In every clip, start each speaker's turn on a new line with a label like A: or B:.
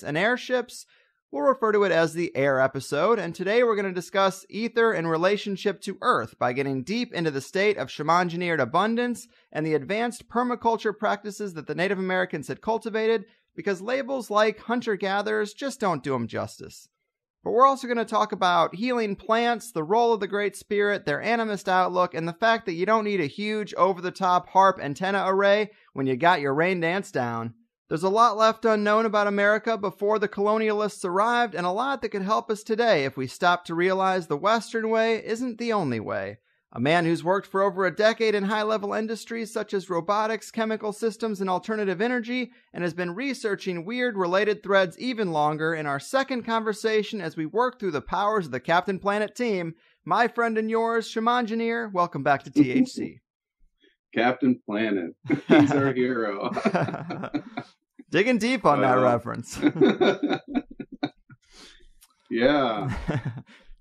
A: and airships. We'll refer to it as the Air episode, and today we're going to discuss ether in relationship to Earth by getting deep into the state of shaman-engineered abundance and the advanced permaculture practices that the Native Americans had cultivated, because labels like hunter-gatherers just don't do them justice. But we're also going to talk about healing plants, the role of the Great Spirit, their animist outlook, and the fact that you don't need a huge over-the-top harp antenna array when you got your rain dance down. There's a lot left unknown about America before the colonialists arrived, and a lot that could help us today if we stop to realize the Western way isn't the only way. A man who's worked for over a decade in high-level industries such as robotics, chemical systems, and alternative energy, and has been researching weird related threads even longer in our second conversation as we work through the powers of the Captain Planet team. My friend and yours, Shaman Engineer, welcome back to THC.
B: Captain Planet. He's our hero.
A: Digging deep on that reference.
B: Yeah.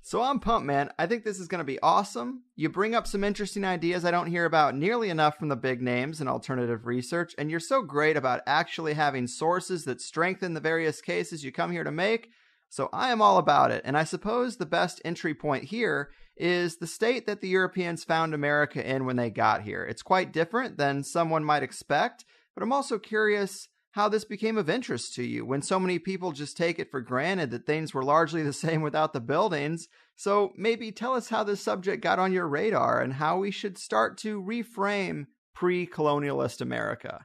A: So I'm pumped, man. I think this is going to be awesome. You bring up some interesting ideas I don't hear about nearly enough from the big names in alternative research, and you're so great about actually having sources that strengthen the various cases you come here to make. So I am all about it. And I suppose the best entry point here is the state that the Europeans found America in when they got here. It's quite different than someone might expect, but I'm also curious how this became of interest to you when so many people just take it for granted that things were largely the same without the buildings. So maybe tell us how this subject got on your radar and how we should start to reframe pre-colonialist America.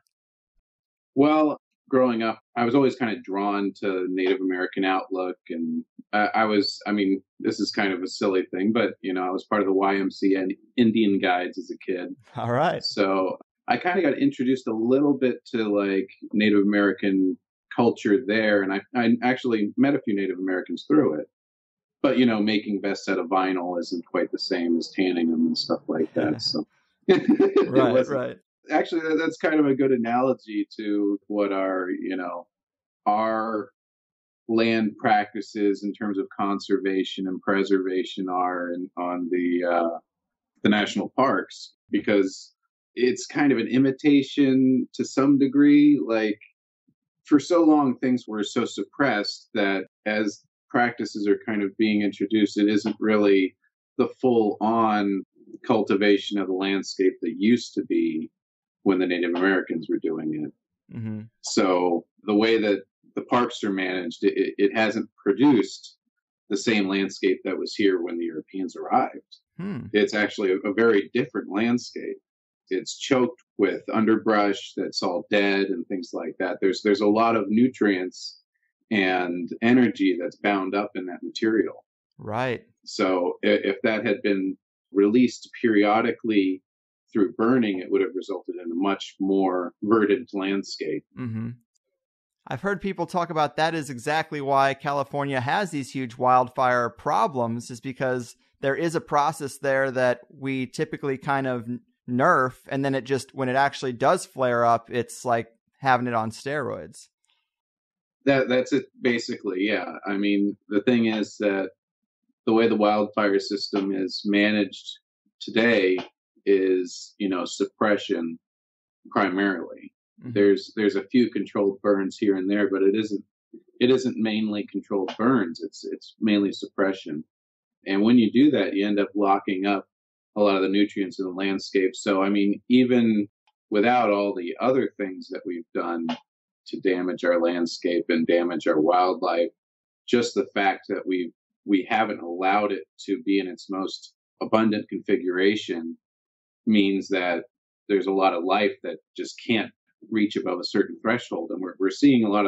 B: Well, growing up, I was always kind of drawn to Native American outlook. And this is kind of a silly thing, but, I was part of the YMCA and Indian Guides as a kid.
A: All right.
B: So I kind of got introduced a little bit to like Native American culture there. And I actually met a few Native Americans through it. But, making best out of vinyl isn't quite the same as tanning them and stuff like that. So
A: Right.
B: Actually, that's kind of a good analogy to what our land practices in terms of conservation and preservation are on the national parks, because it's kind of an imitation to some degree. Like, for so long, things were so suppressed that as practices are kind of being introduced, it isn't really the full-on cultivation of the landscape that used to be when the Native Americans were doing it.
A: Mm-hmm.
B: So the way that the parks are managed, it hasn't produced the same landscape that was here when the Europeans arrived. It's actually a very different landscape. It's choked with underbrush that's all dead and things like that. There's a lot of nutrients and energy that's bound up in that material.
A: Right.
B: So if that had been released periodically through burning, it would have resulted in a much more verdant landscape.
A: Mm-hmm. I've heard people talk about that is exactly why California has these huge wildfire problems, is because there is a process there that we typically kind of nerf, and then when it actually does flare up, it's like having it on steroids.
B: That's it, basically, yeah. I mean, the thing is that the way the wildfire system is managed today is, suppression primarily. Mm-hmm. There's a few controlled burns here and there, but it isn't mainly controlled burns. It's mainly suppression. And when you do that, you end up locking up a lot of the nutrients in the landscape. So, I mean, even without all the other things that we've done to damage our landscape and damage our wildlife, just the fact that we haven't allowed it to be in its most abundant configuration means that there's a lot of life that just can't reach above a certain threshold, and we're seeing a lot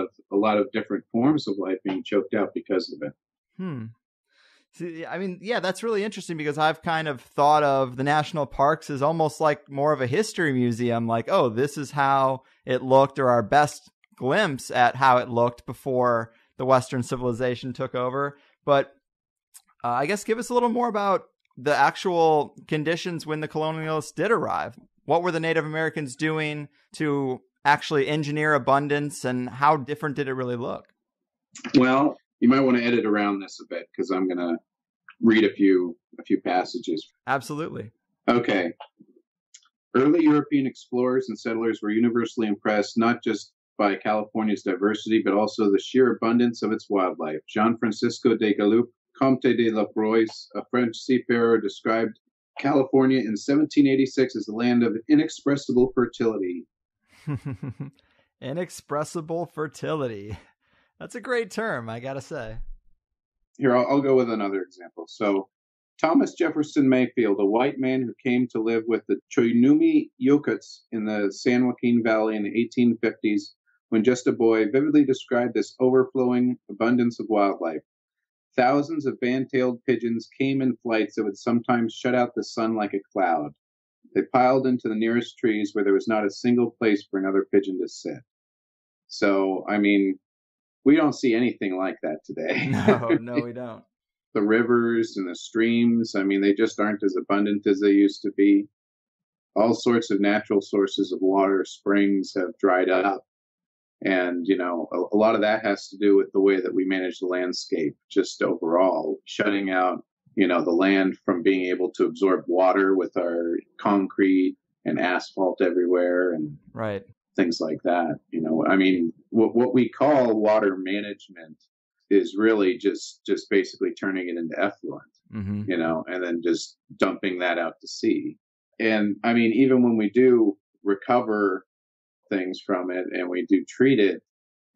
B: of different forms of life being choked out because of it.
A: See, I mean, yeah, that's really interesting, because I've kind of thought of the national parks as almost like more of a history museum, like, oh, this is how it looked, or our best glimpse at how it looked before the Western civilization took over. But I guess give us a little more about the actual conditions when the colonialists did arrive. What were the Native Americans doing to actually engineer abundance, and how different did it really look?
B: Well, you might want to edit around this a bit, because I'm going to read a few passages.
A: Absolutely.
B: Okay. Early European explorers and settlers were universally impressed not just by California's diversity, but also the sheer abundance of its wildlife. Jean-Francisco de Galoup, Comte de la Broye, a French seafarer, described California in 1786 as the land of inexpressible fertility.
A: Inexpressible fertility. That's a great term, I gotta say.
B: Here, I'll go with another example. So, Thomas Jefferson Mayfield, a white man who came to live with the Choinumi Yokuts in the San Joaquin Valley in the 1850s, when just a boy, vividly described this overflowing abundance of wildlife. Thousands of band-tailed pigeons came in flights that would sometimes shut out the sun like a cloud. They piled into the nearest trees where there was not a single place for another pigeon to sit. So, I mean, we don't see anything like that today.
A: No, we don't.
B: The rivers and the streams, I mean, they just aren't as abundant as they used to be. All sorts of natural sources of water, springs have dried up. And, you know, a lot of that has to do with the way that we manage the landscape, just overall, shutting out, you know, the land from being able to absorb water with our concrete and asphalt everywhere and
A: right.
B: Things like that. You know, I mean, what we call water management is really just basically turning it into effluent, you know, and then just dumping that out to sea. And I mean, even when we do recover things from it and we do treat it,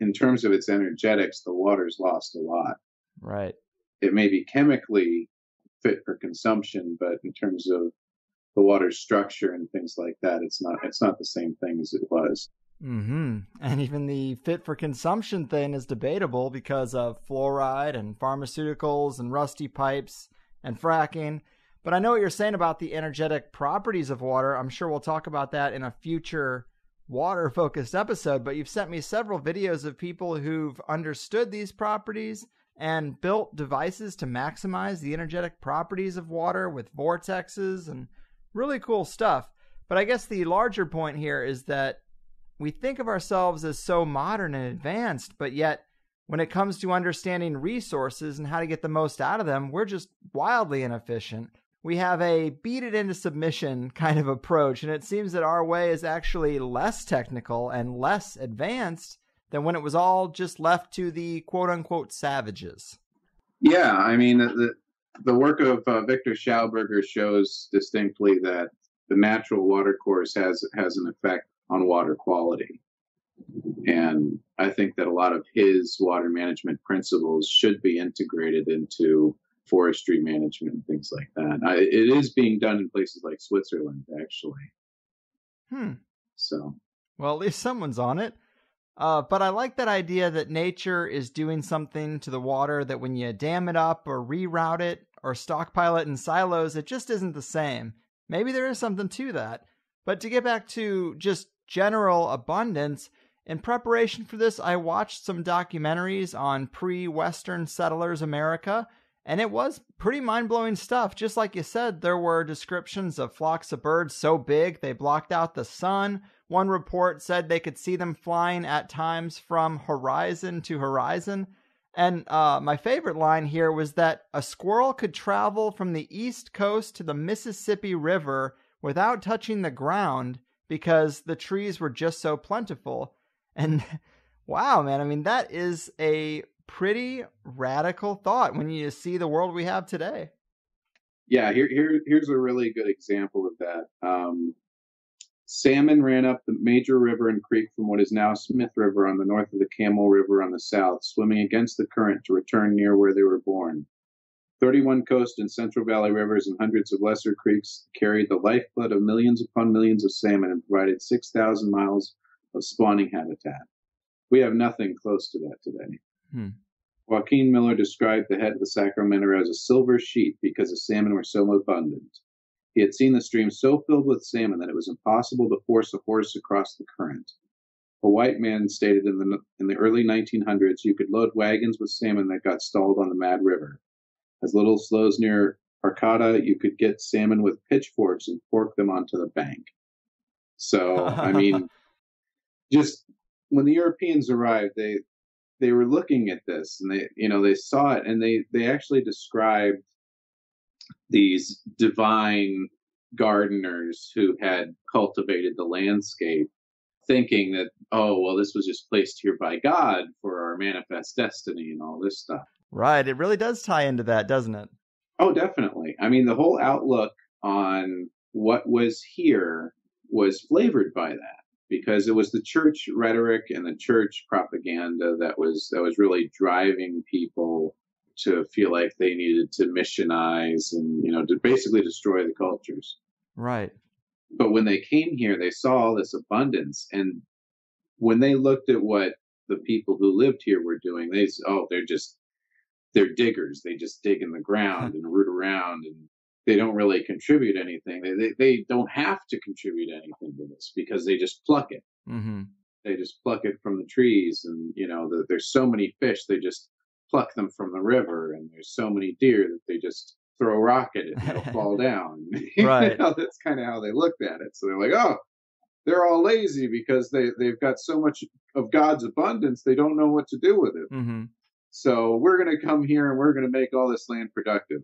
B: in terms of its energetics, the water's lost a lot.
A: Right.
B: It may be chemically fit for consumption, but in terms of the water's structure and things like that, it's not the same thing as it was.
A: And even the fit for consumption thing is debatable because of fluoride and pharmaceuticals and rusty pipes and fracking. But I know what you're saying about the energetic properties of water. I'm sure we'll talk about that in a future water-focused episode, but you've sent me several videos of people who've understood these properties and built devices to maximize the energetic properties of water with vortexes and really cool stuff. But I guess the larger point here is that we think of ourselves as so modern and advanced, but yet when it comes to understanding resources and how to get the most out of them, we're just wildly inefficient. We have a beat it into submission kind of approach, and it seems that our way is actually less technical and less advanced than when it was all just left to the quote-unquote savages.
B: Yeah, I mean, the work of Victor Schauberger shows distinctly that the natural water course has an effect on water quality. And I think that a lot of his water management principles should be integrated into forestry management and things like that. It is being done in places like Switzerland, actually. So,
A: well, at least someone's on it. But I like that idea that nature is doing something to the water that when you dam it up or reroute it or stockpile it in silos, it just isn't the same. Maybe there is something to that. But to get back to just general abundance, in preparation for this, I watched some documentaries on pre-Western settlers America, and it was pretty mind-blowing stuff. Just like you said, there were descriptions of flocks of birds so big they blocked out the sun. One report said they could see them flying at times from horizon to horizon. And my favorite line here was that a squirrel could travel from the East Coast to the Mississippi River without touching the ground because the trees were just so plentiful. And wow, man, I mean, that is a pretty radical thought when you see the world we have today.
B: Yeah, here's a really good example of that. Salmon ran up the major river and creek from what is now Smith River on the north of the Camel River on the south, swimming against the current to return near where they were born. 31 coast and Central Valley rivers and hundreds of lesser creeks carried the lifeblood of millions upon millions of salmon and provided 6,000 miles of spawning habitat. We have nothing close to that today. Joaquin Miller described the head of the Sacramento as a silver sheet because the salmon were so abundant. He had seen the stream so filled with salmon that it was impossible to force a horse across the current. A white man stated in the early 1900s you could load wagons with salmon that got stalled on the Mad River. As little slows near Arcata, you could get salmon with pitchforks and fork them onto the bank. So, I mean, just when the Europeans arrived, they were looking at this and they saw it, and they actually described these divine gardeners who had cultivated the landscape thinking that, oh, well, this was just placed here by God for our manifest destiny and all this stuff.
A: Right. It really does tie into that, doesn't it?
B: Oh, definitely. I mean, the whole outlook on what was here was flavored by that, because it was the church rhetoric and the church propaganda that was really driving people to feel like they needed to missionize and, to basically destroy the cultures.
A: Right.
B: But when they came here, they saw all this abundance. And when they looked at what the people who lived here were doing, they said, oh, they're diggers. They just dig in the ground and root around, and they don't really contribute anything. They don't have to contribute anything to this because they just pluck it.
A: Mm-hmm.
B: They just pluck it from the trees, and there's so many fish, they just pluck them from the river, and there's so many deer that they just throw a rock at it and it'll fall down.
A: Right.
B: That's kind of how they looked at it. So they're like, oh, they're all lazy because they've got so much of God's abundance, they don't know what to do with it.
A: Mm-hmm.
B: So we're going to come here and we're going to make all this land productive.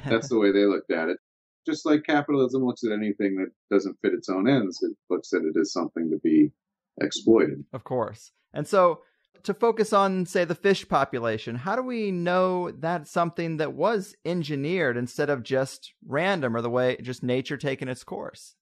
B: That's the way they looked at it. Just like capitalism looks at anything that doesn't fit its own ends, it looks at it as something to be exploited.
A: Of course. And so to focus on, say, the fish population, how do we know that's something that was engineered instead of just random, or the way just nature taking its course?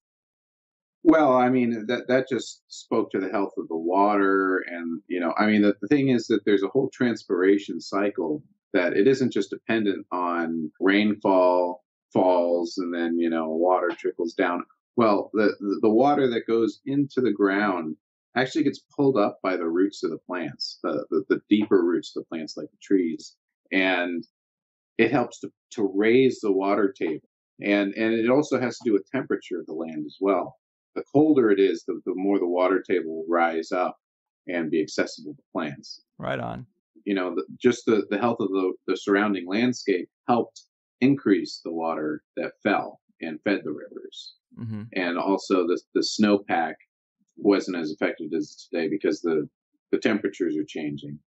B: Well, I mean, that just spoke to the health of the water. And, the thing is that there's a whole transpiration cycle, that it isn't just dependent on rainfall falls and then, water trickles down. Well, the water that goes into the ground actually gets pulled up by the roots of the plants, the deeper roots of the plants, like the trees. And it helps to raise the water table. And it also has to do with temperature of the land as well. The colder it is, the more the water table will rise up and be accessible to plants.
A: Right on.
B: Just the health of the surrounding landscape helped increase the water that fell and fed the rivers.
A: Mm-hmm.
B: And also the snowpack wasn't as affected as today because the temperatures are changing.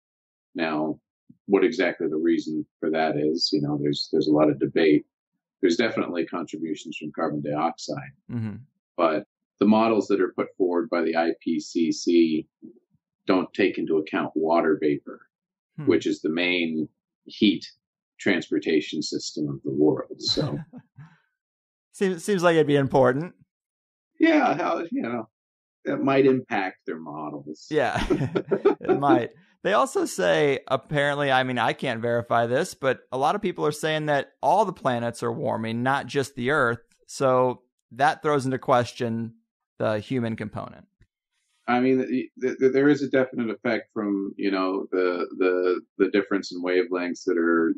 B: Now, what exactly the reason for that is, there's a lot of debate. There's definitely contributions from carbon dioxide,
A: mm-hmm.
B: but the models that are put forward by the IPCC don't take into account water vapor, which is the main heat transportation system of the world. So
A: seems like it'd be important.
B: Yeah, that might impact their models.
A: Yeah, it might. They also say, apparently, I mean, I can't verify this, but a lot of people are saying that all the planets are warming, not just the Earth. So that throws into question the human component.
B: I mean, there is a definite effect from, the difference in wavelengths that are,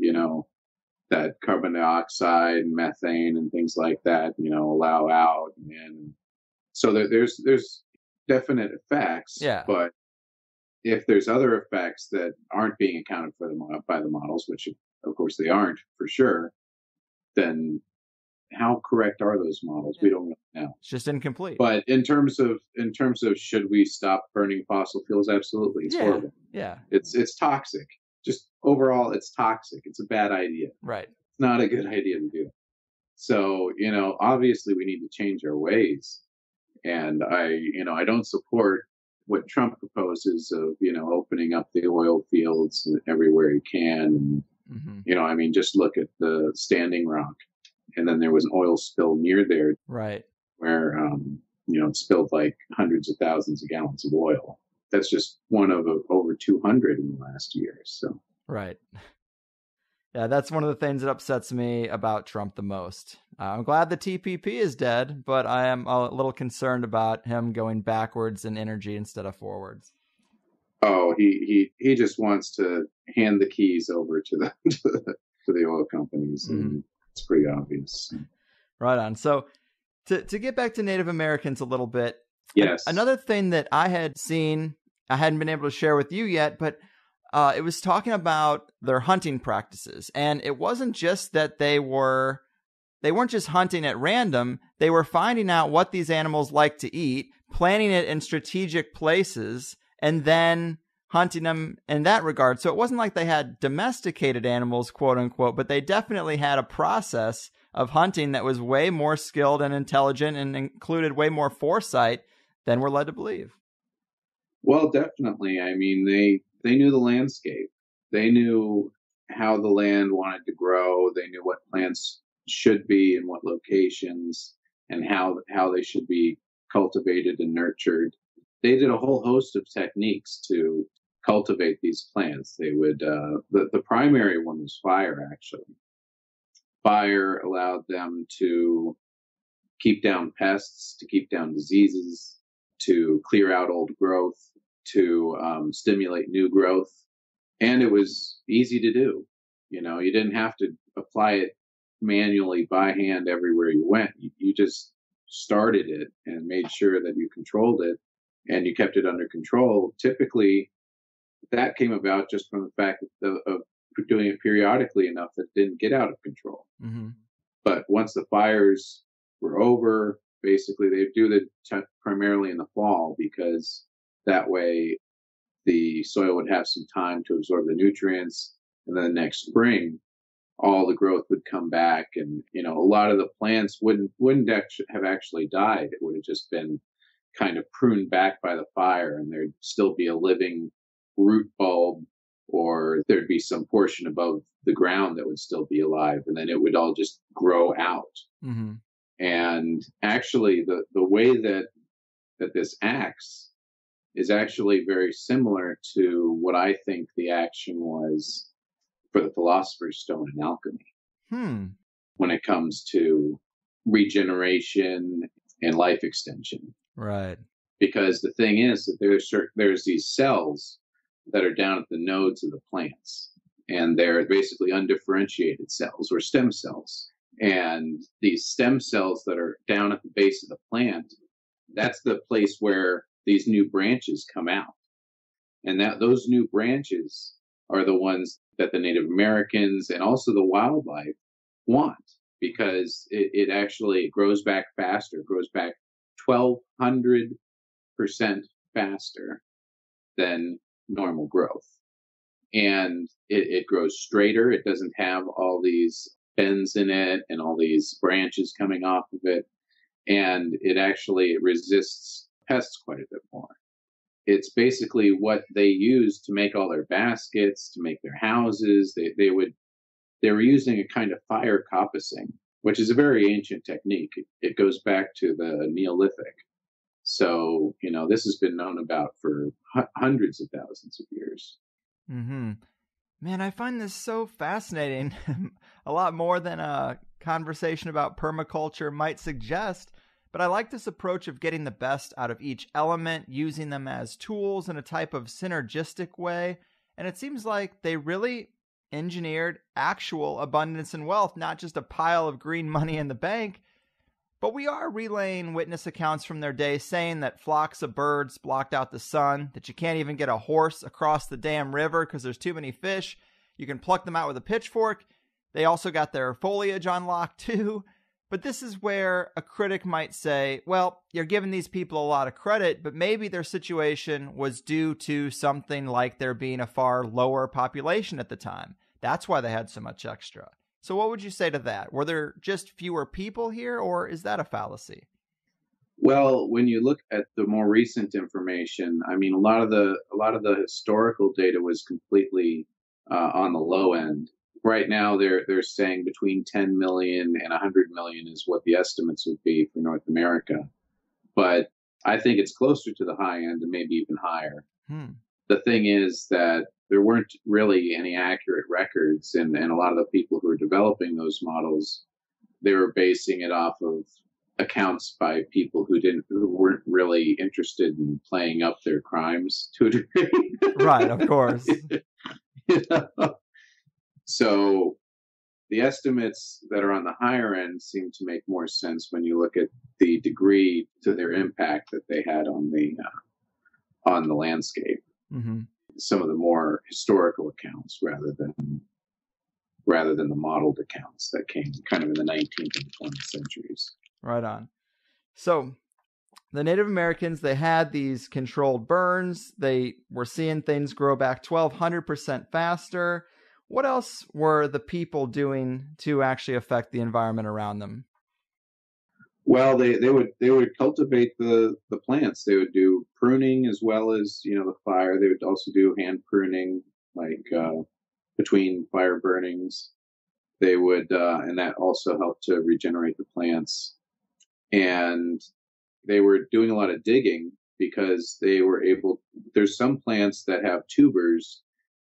B: that carbon dioxide and methane and things like that, allow out. And so there's definite effects.
A: Yeah.
B: But if there's other effects that aren't being accounted for by the models, which of course they aren't for sure, then how correct are those models? We don't really know.
A: It's just incomplete.
B: But in terms of should we stop burning fossil fuels? Absolutely. It's horrible.
A: Yeah.
B: It's toxic. Just overall, it's toxic. It's a bad idea.
A: Right.
B: It's not a good idea to do. So, obviously we need to change our ways. And I don't support what Trump proposes of, opening up the oil fields everywhere he can. And,
A: mm-hmm.
B: Just look at the Standing Rock. And then there was an oil spill near there,
A: right,
B: where it spilled like hundreds of thousands of gallons of oil. That's just one of over 200 in the last year. So
A: right, yeah, that's one of the things that upsets me about Trump the most. I'm glad the TPP is dead, but I am a little concerned about him going backwards in energy instead of forwards.
B: Oh, he just wants to hand the keys over to the oil companies.
A: Mm-hmm.
B: And it's pretty obvious.
A: Right on. So to get back to Native Americans a little bit.
B: Yes.
A: Another thing that I had seen, I hadn't been able to share with you yet, but it was talking about their hunting practices. And it wasn't just that they weren't just hunting at random. They were finding out what these animals like to eat, planting it in strategic places, and then hunting them in that regard. So it wasn't like they had domesticated animals, quote unquote, but they definitely had a process of hunting that was way more skilled and intelligent and included way more foresight than we're led to believe.
B: Well, definitely. I mean, they knew the landscape. They knew how the land wanted to grow. They knew what plants should be in what locations and how they should be cultivated and nurtured. They did a whole host of techniques to cultivate these plants. They would the primary one was fire, actually. Fire allowed them to keep down pests, to keep down diseases, to clear out old growth, to stimulate new growth. And it was easy to do. You know, you didn't have to apply it manually by hand everywhere you went. You just started it and made sure that you controlled it and you kept it under control. Typically, that came about just from the fact of doing it periodically enough that it didn't get out of control.
A: Mm-hmm.
B: But once the fires were over, basically they do the primarily in the fall, because that way the soil would have some time to absorb the nutrients, and then the next spring all the growth would come back, and you know, a lot of the plants wouldn't have actually died. It would have just been kind of pruned back by the fire, and there'd still be a living root bulb, or there'd be some portion above the ground that would still be alive, and then it would all just grow out.
A: Mm-hmm.
B: And actually, the way that this acts is actually very similar to what I think the action was for the Philosopher's Stone in alchemy, when it comes to regeneration and life extension.
A: Right.
B: Because the thing is that there's these cells that are down at the nodes of the plants, and they're basically undifferentiated cells or stem cells. And these stem cells that are down at the base of the plant, that's the place where these new branches come out. And that those new branches are the ones that the Native Americans and also the wildlife want, because it actually grows back faster, grows back 1,200% faster than normal growth. And it grows straighter. It doesn't have all these bends in it and all these branches coming off of it. And it resists pests quite a bit more. It's basically what they use to make all their baskets, to make their houses. They were using a kind of fire coppicing, which is a very ancient technique. It goes back to the Neolithic. So, you know, this has been known about for hundreds of thousands of years.
A: Mm-hmm. Man, I find this so fascinating. A lot more than a conversation about permaculture might suggest. But I like this approach of getting the best out of each element, using them as tools in a type of synergistic way. And it seems like they really engineered actual abundance and wealth, not just a pile of green money in the bank. But we are relaying witness accounts from their day saying that flocks of birds blocked out the sun, that you can't even get a horse across the damn river because there's too many fish. You can pluck them out with a pitchfork. They also got their foliage on lock too. But this is where a critic might say, well, you're giving these people a lot of credit, but maybe their situation was due to something like there being a far lower population at the time. That's why they had so much extra. So what would you say to that? Were there just fewer people here, or is that a fallacy?
B: Well, when you look at the more recent information, I mean, a lot of the historical data was completely on the low end. Right now, they're saying between 10 million and 100 million is what the estimates would be for North America. But I think it's closer to the high end and maybe even higher. The thing is that there weren't really any accurate records, and a lot of the people who were developing those models, they were basing it off of accounts by people who weren't really interested in playing up their crimes to a degree.
A: Right, of course.
B: You know? So the estimates that are on the higher end seem to make more sense when you look at the degree to their impact that they had on the landscape. Mm-hmm. Some of the more historical accounts rather than the modeled accounts that came kind of in the 19th and 20th centuries.
A: Right on. So the Native Americans, they had these controlled burns. They were seeing things grow back 1,200% faster. What else were the people doing to actually affect the environment around them?
B: Well, they would cultivate the plants. They would do pruning as well as the fire. They would also do hand pruning, like between fire burnings. They would, and that also helped to regenerate the plants. And they were doing a lot of digging because they were able. There's some plants that have tubers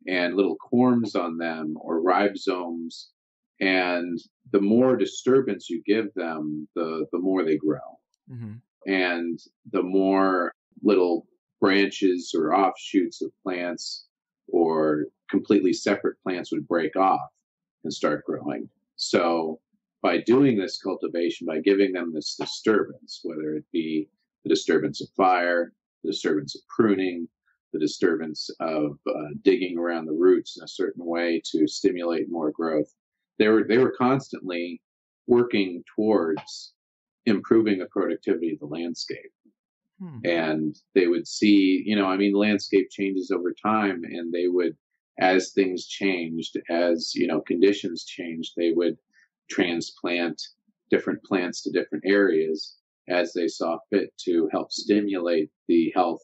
B: and little corms on them or ribosomes, and the more disturbance you give them, the more they grow,
A: Mm-hmm.
B: and the more little branches or offshoots of plants or completely separate plants would break off and start growing. So by doing this cultivation, by giving them this disturbance, whether it be the disturbance of fire, the disturbance of pruning, the disturbance of digging around the roots in a certain way to stimulate more growth, they were constantly working towards improving the productivity of the landscape. And they would see, the landscape changes over time, and they would, as things changed, as conditions changed, they would transplant different plants to different areas as they saw fit to help stimulate the health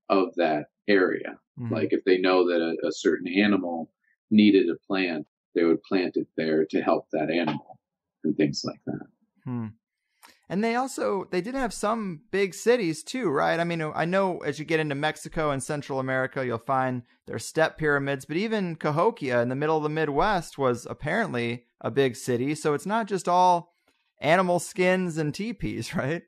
B: of that area.
A: Mm-hmm.
B: Like if they know that a certain animal needed a plant, they would plant it there to help that animal and things like that.
A: Hmm. And they did have some big cities too, right? I mean, I know as you get into Mexico and Central America, you'll find their step pyramids, but even Cahokia in the middle of the Midwest was apparently a big city. So it's not just all animal skins and teepees, right?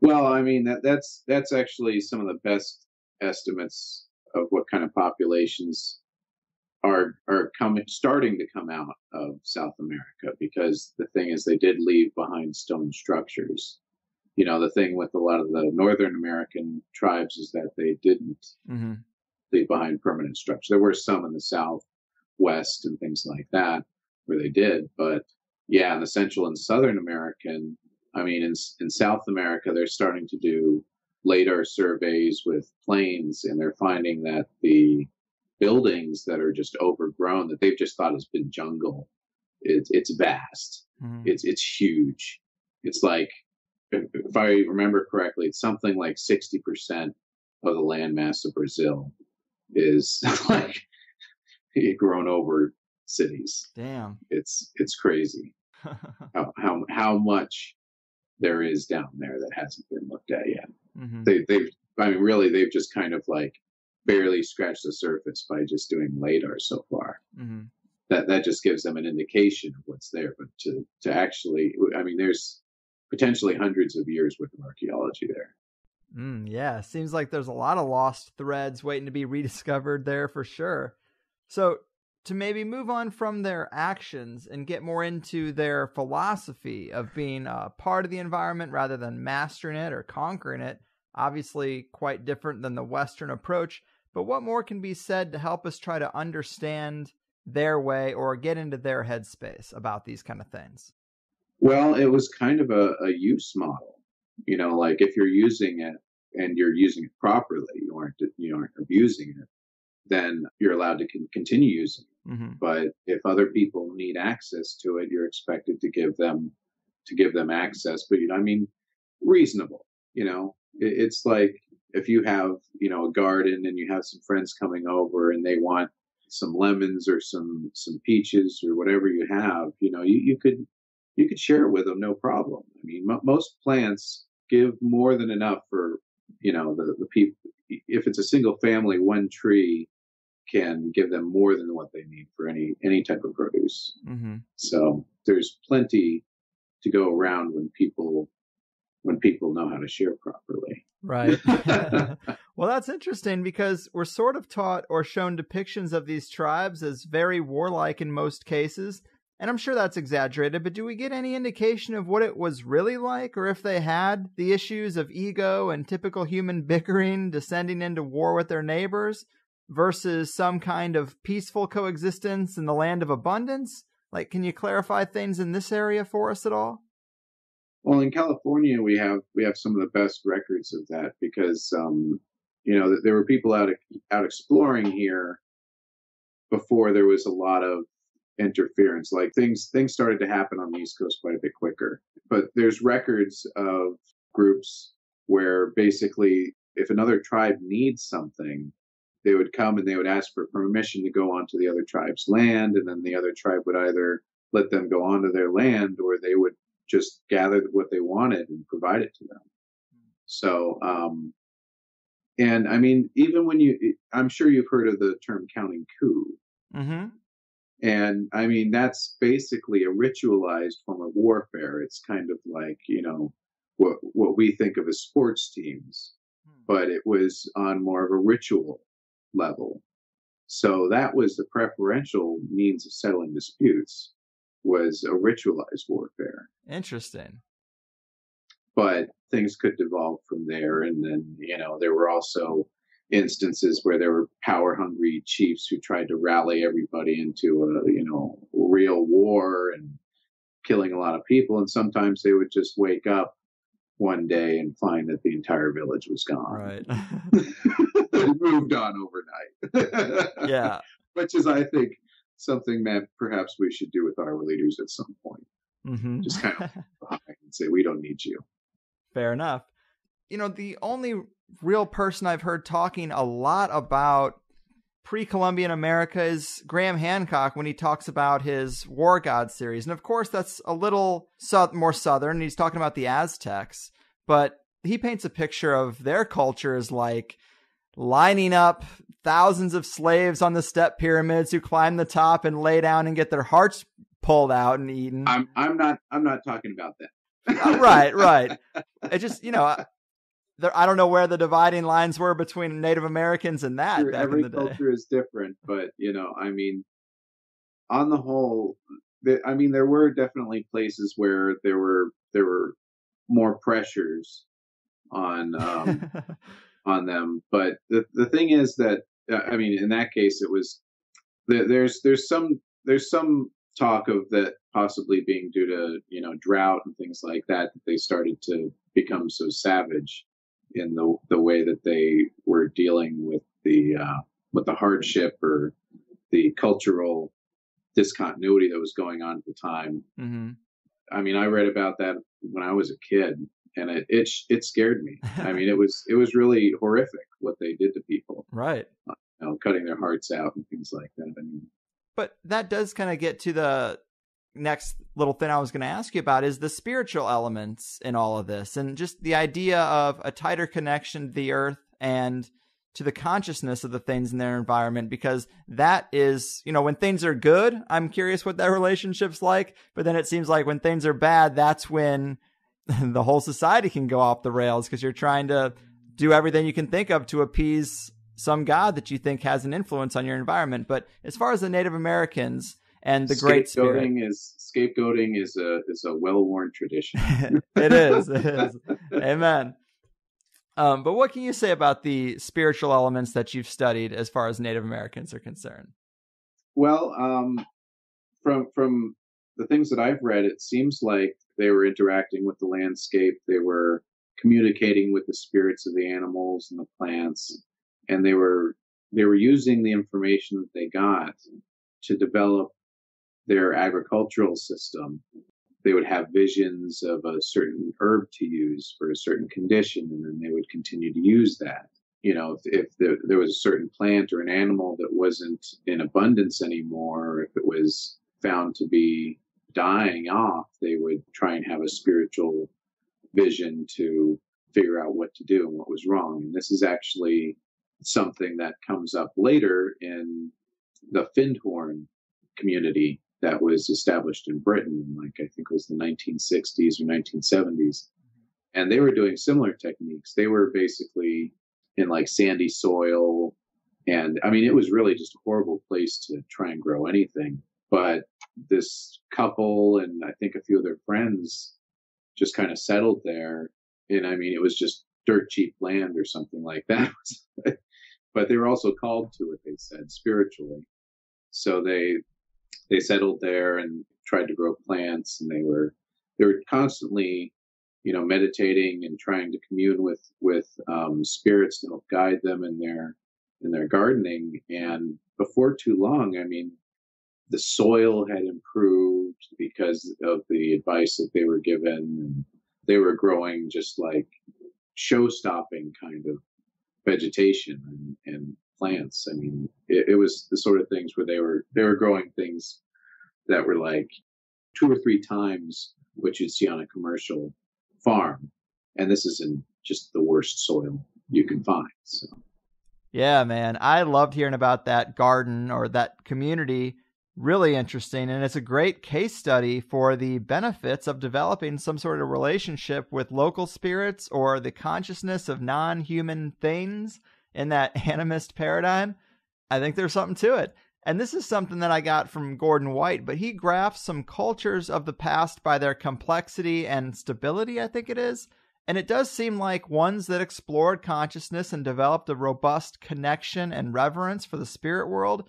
B: Well, I mean, that's actually some of the best estimates of what kind of populations are starting to come out of South America, because the thing is they did leave behind stone structures. The thing with a lot of the Northern American tribes is that they didn't leave behind permanent structures. There were some in the Southwest and things like that where they did, but yeah, in the Central and Southern American, I mean, in South America, they're starting to do LIDAR surveys with planes, and they're finding that the buildings that are just overgrown, that they've just thought has been jungle, it's vast. It's huge. It's like, if I remember correctly, it's something like 60% of the landmass of Brazil is like grown over cities.
A: Damn.
B: It's crazy how much there is down there that hasn't been looked at yet. They've just kind of like barely scratched the surface by just doing LIDAR so far. That just gives them an indication of what's there, but to actually, I mean, there's potentially hundreds of years worth of archaeology there.
A: Yeah, seems like there's a lot of lost threads waiting to be rediscovered there for sure. So to maybe move on from their actions and get more into their philosophy of being a part of the environment rather than mastering it or conquering it, obviously quite different than the Western approach, but what more can be said to help us try to understand their way or get into their headspace about these kind of things?
B: Well, it was kind of a use model, like if you're using it and you're using it properly, you aren't abusing it, then you're allowed to continue using it. But if other people need access to it, you're expected to give them access. But reasonable. It's like if you have a garden and you have some friends coming over and they want some lemons or some peaches or whatever you have, you could share it with them, no problem. I mean, most plants give more than enough for the people. If it's a single family, one tree can give them more than what they need for any type of produce. So there's plenty to go around when people know how to share properly.
A: Right. Well, that's interesting because we're sort of taught or shown depictions of these tribes as very warlike in most cases. And I'm sure that's exaggerated, but do we get any indication of what it was really like, or if they had the issues of ego and typical human bickering descending into war with their neighbors versus some kind of peaceful coexistence in the land of abundance? Like, can you clarify things in this area for us at all?
B: Well, in California, we have some of the best records of that because, there were people out exploring here before there was a lot of interference. Like things started to happen on the East Coast quite a bit quicker. But there's records of groups where basically if another tribe needs something, they would come and they would ask for permission to go onto the other tribe's land, and then the other tribe would either let them go onto their land or they would just gather what they wanted and provide it to them. So, and I mean, even when I'm sure you've heard of the term counting coup.
A: Mm-hmm.
B: And I mean, that's basically a ritualized form of warfare. It's kind of like, what we think of as sports teams, but it was on more of a ritual level. So that was the preferential means of settling disputes, was a ritualized warfare.
A: Interesting.
B: But things could devolve from there. And then, there were also instances where there were power-hungry chiefs who tried to rally everybody into a, real war and killing a lot of people. And sometimes they would just wake up one day and find that the entire village was gone.
A: Right.
B: Moved on overnight.
A: Yeah.
B: Which is, I think, something that perhaps we should do with our leaders at some point.
A: Mm-hmm.
B: Just kind of behind and say, we don't need you.
A: Fair enough. The only real person I've heard talking a lot about pre-Columbian America is Graham Hancock when he talks about his War God series. And of course, that's a little more Southern. He's talking about the Aztecs, but he paints a picture of their culture as like lining up thousands of slaves on the step pyramids who climb the top and lay down and get their hearts pulled out and eaten.
B: I'm not talking about that.
A: Right. It just, I don't know where the dividing lines were between Native Americans and that.
B: Sure, every culture is different, but I mean, on the whole, there were definitely places where there were more pressures on on them. But the thing is that in that case, it was there's some talk of that possibly being due to drought and things like that they started to become so savage in the way that they were dealing with the hardship or the cultural discontinuity that was going on at the time.
A: Mm-hmm.
B: I mean, I read about that when I was a kid, and it scared me. I mean, it was really horrific what they did to people.
A: Right.
B: Cutting their hearts out and things like that. I mean,
A: but that does kind of get to the next little thing I was going to ask you about, is the spiritual elements in all of this, and just the idea of a tighter connection to the earth and to the consciousness of the things in their environment, because that is, when things are good, I'm curious what that relationship's like, but then it seems like when things are bad, that's when the whole society can go off the rails, because you're trying to do everything you can think of to appease some god that you think has an influence on your environment. But as far as the Native Americans and the Great Spirit,
B: scapegoating is a well-worn tradition.
A: It is. Amen. But what can you say about the spiritual elements that you've studied as far as Native Americans are concerned?
B: Well, from the things that I've read, it seems like they were interacting with the landscape. They were communicating with the spirits of the animals and the plants, and they were using the information that they got to develop their agricultural system. They would have visions of a certain herb to use for a certain condition, and then they would continue to use that. If there was a certain plant or an animal that wasn't in abundance anymore, or if it was found to be dying off, they would try and have a spiritual vision to figure out what to do and what was wrong. And this is actually something that comes up later in the Findhorn community that was established in Britain, like I think it was the 1960s or 1970s. And they were doing similar techniques. They were basically in like sandy soil. And I mean, it was really just a horrible place to try and grow anything. But this couple and I think a few of their friends just kind of settled there. And I mean, it was just dirt cheap land or something like that. But they were also called to it, they said, spiritually. So they settled there and tried to grow plants, and they were constantly, meditating and trying to commune with spirits to help guide them in their gardening. And before too long, I mean, the soil had improved because of the advice that they were given. They were growing just like show-stopping kind of vegetation and plants. I mean, it was the sort of things where they were growing things that were like 2 or 3 times what you'd see on a commercial farm, and this is in just the worst soil you can find. So.
A: Yeah, man, I loved hearing about that garden or that community. Really interesting, and it's a great case study for the benefits of developing some sort of relationship with local spirits or the consciousness of non-human things in that animist paradigm. I think there's something to it. And this is something that I got from Gordon White, but he graphs some cultures of the past by their complexity and stability, I think it is. And it does seem like ones that explored consciousness and developed a robust connection and reverence for the spirit world,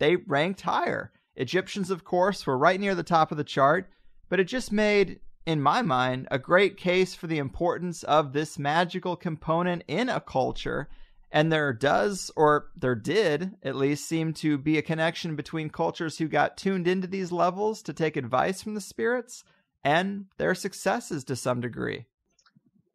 A: they ranked higher. Egyptians, of course, were right near the top of the chart, but it just made, in my mind, a great case for the importance of this magical component in a culture. And there did at least seem to be a connection between cultures who got tuned into these levels to take advice from the spirits and their successes to some degree.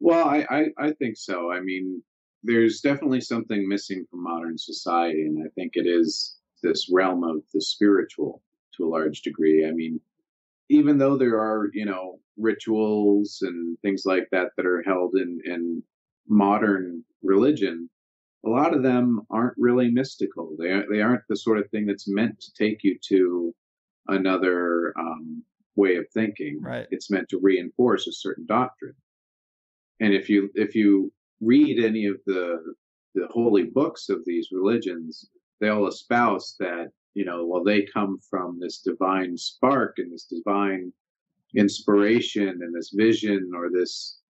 B: Well, I think so. I mean, there's definitely something missing from modern society, and I think it is this realm of the spiritual to a large degree. I mean, even though there are, rituals and things like that that are held in modern religion, a lot of them aren't really mystical. They aren't the sort of thing that's meant to take you to another way of thinking.
A: Right.
B: It's meant to reinforce a certain doctrine. And if you read any of the holy books of these religions, they all espouse that, they come from this divine spark and this divine inspiration and this vision or this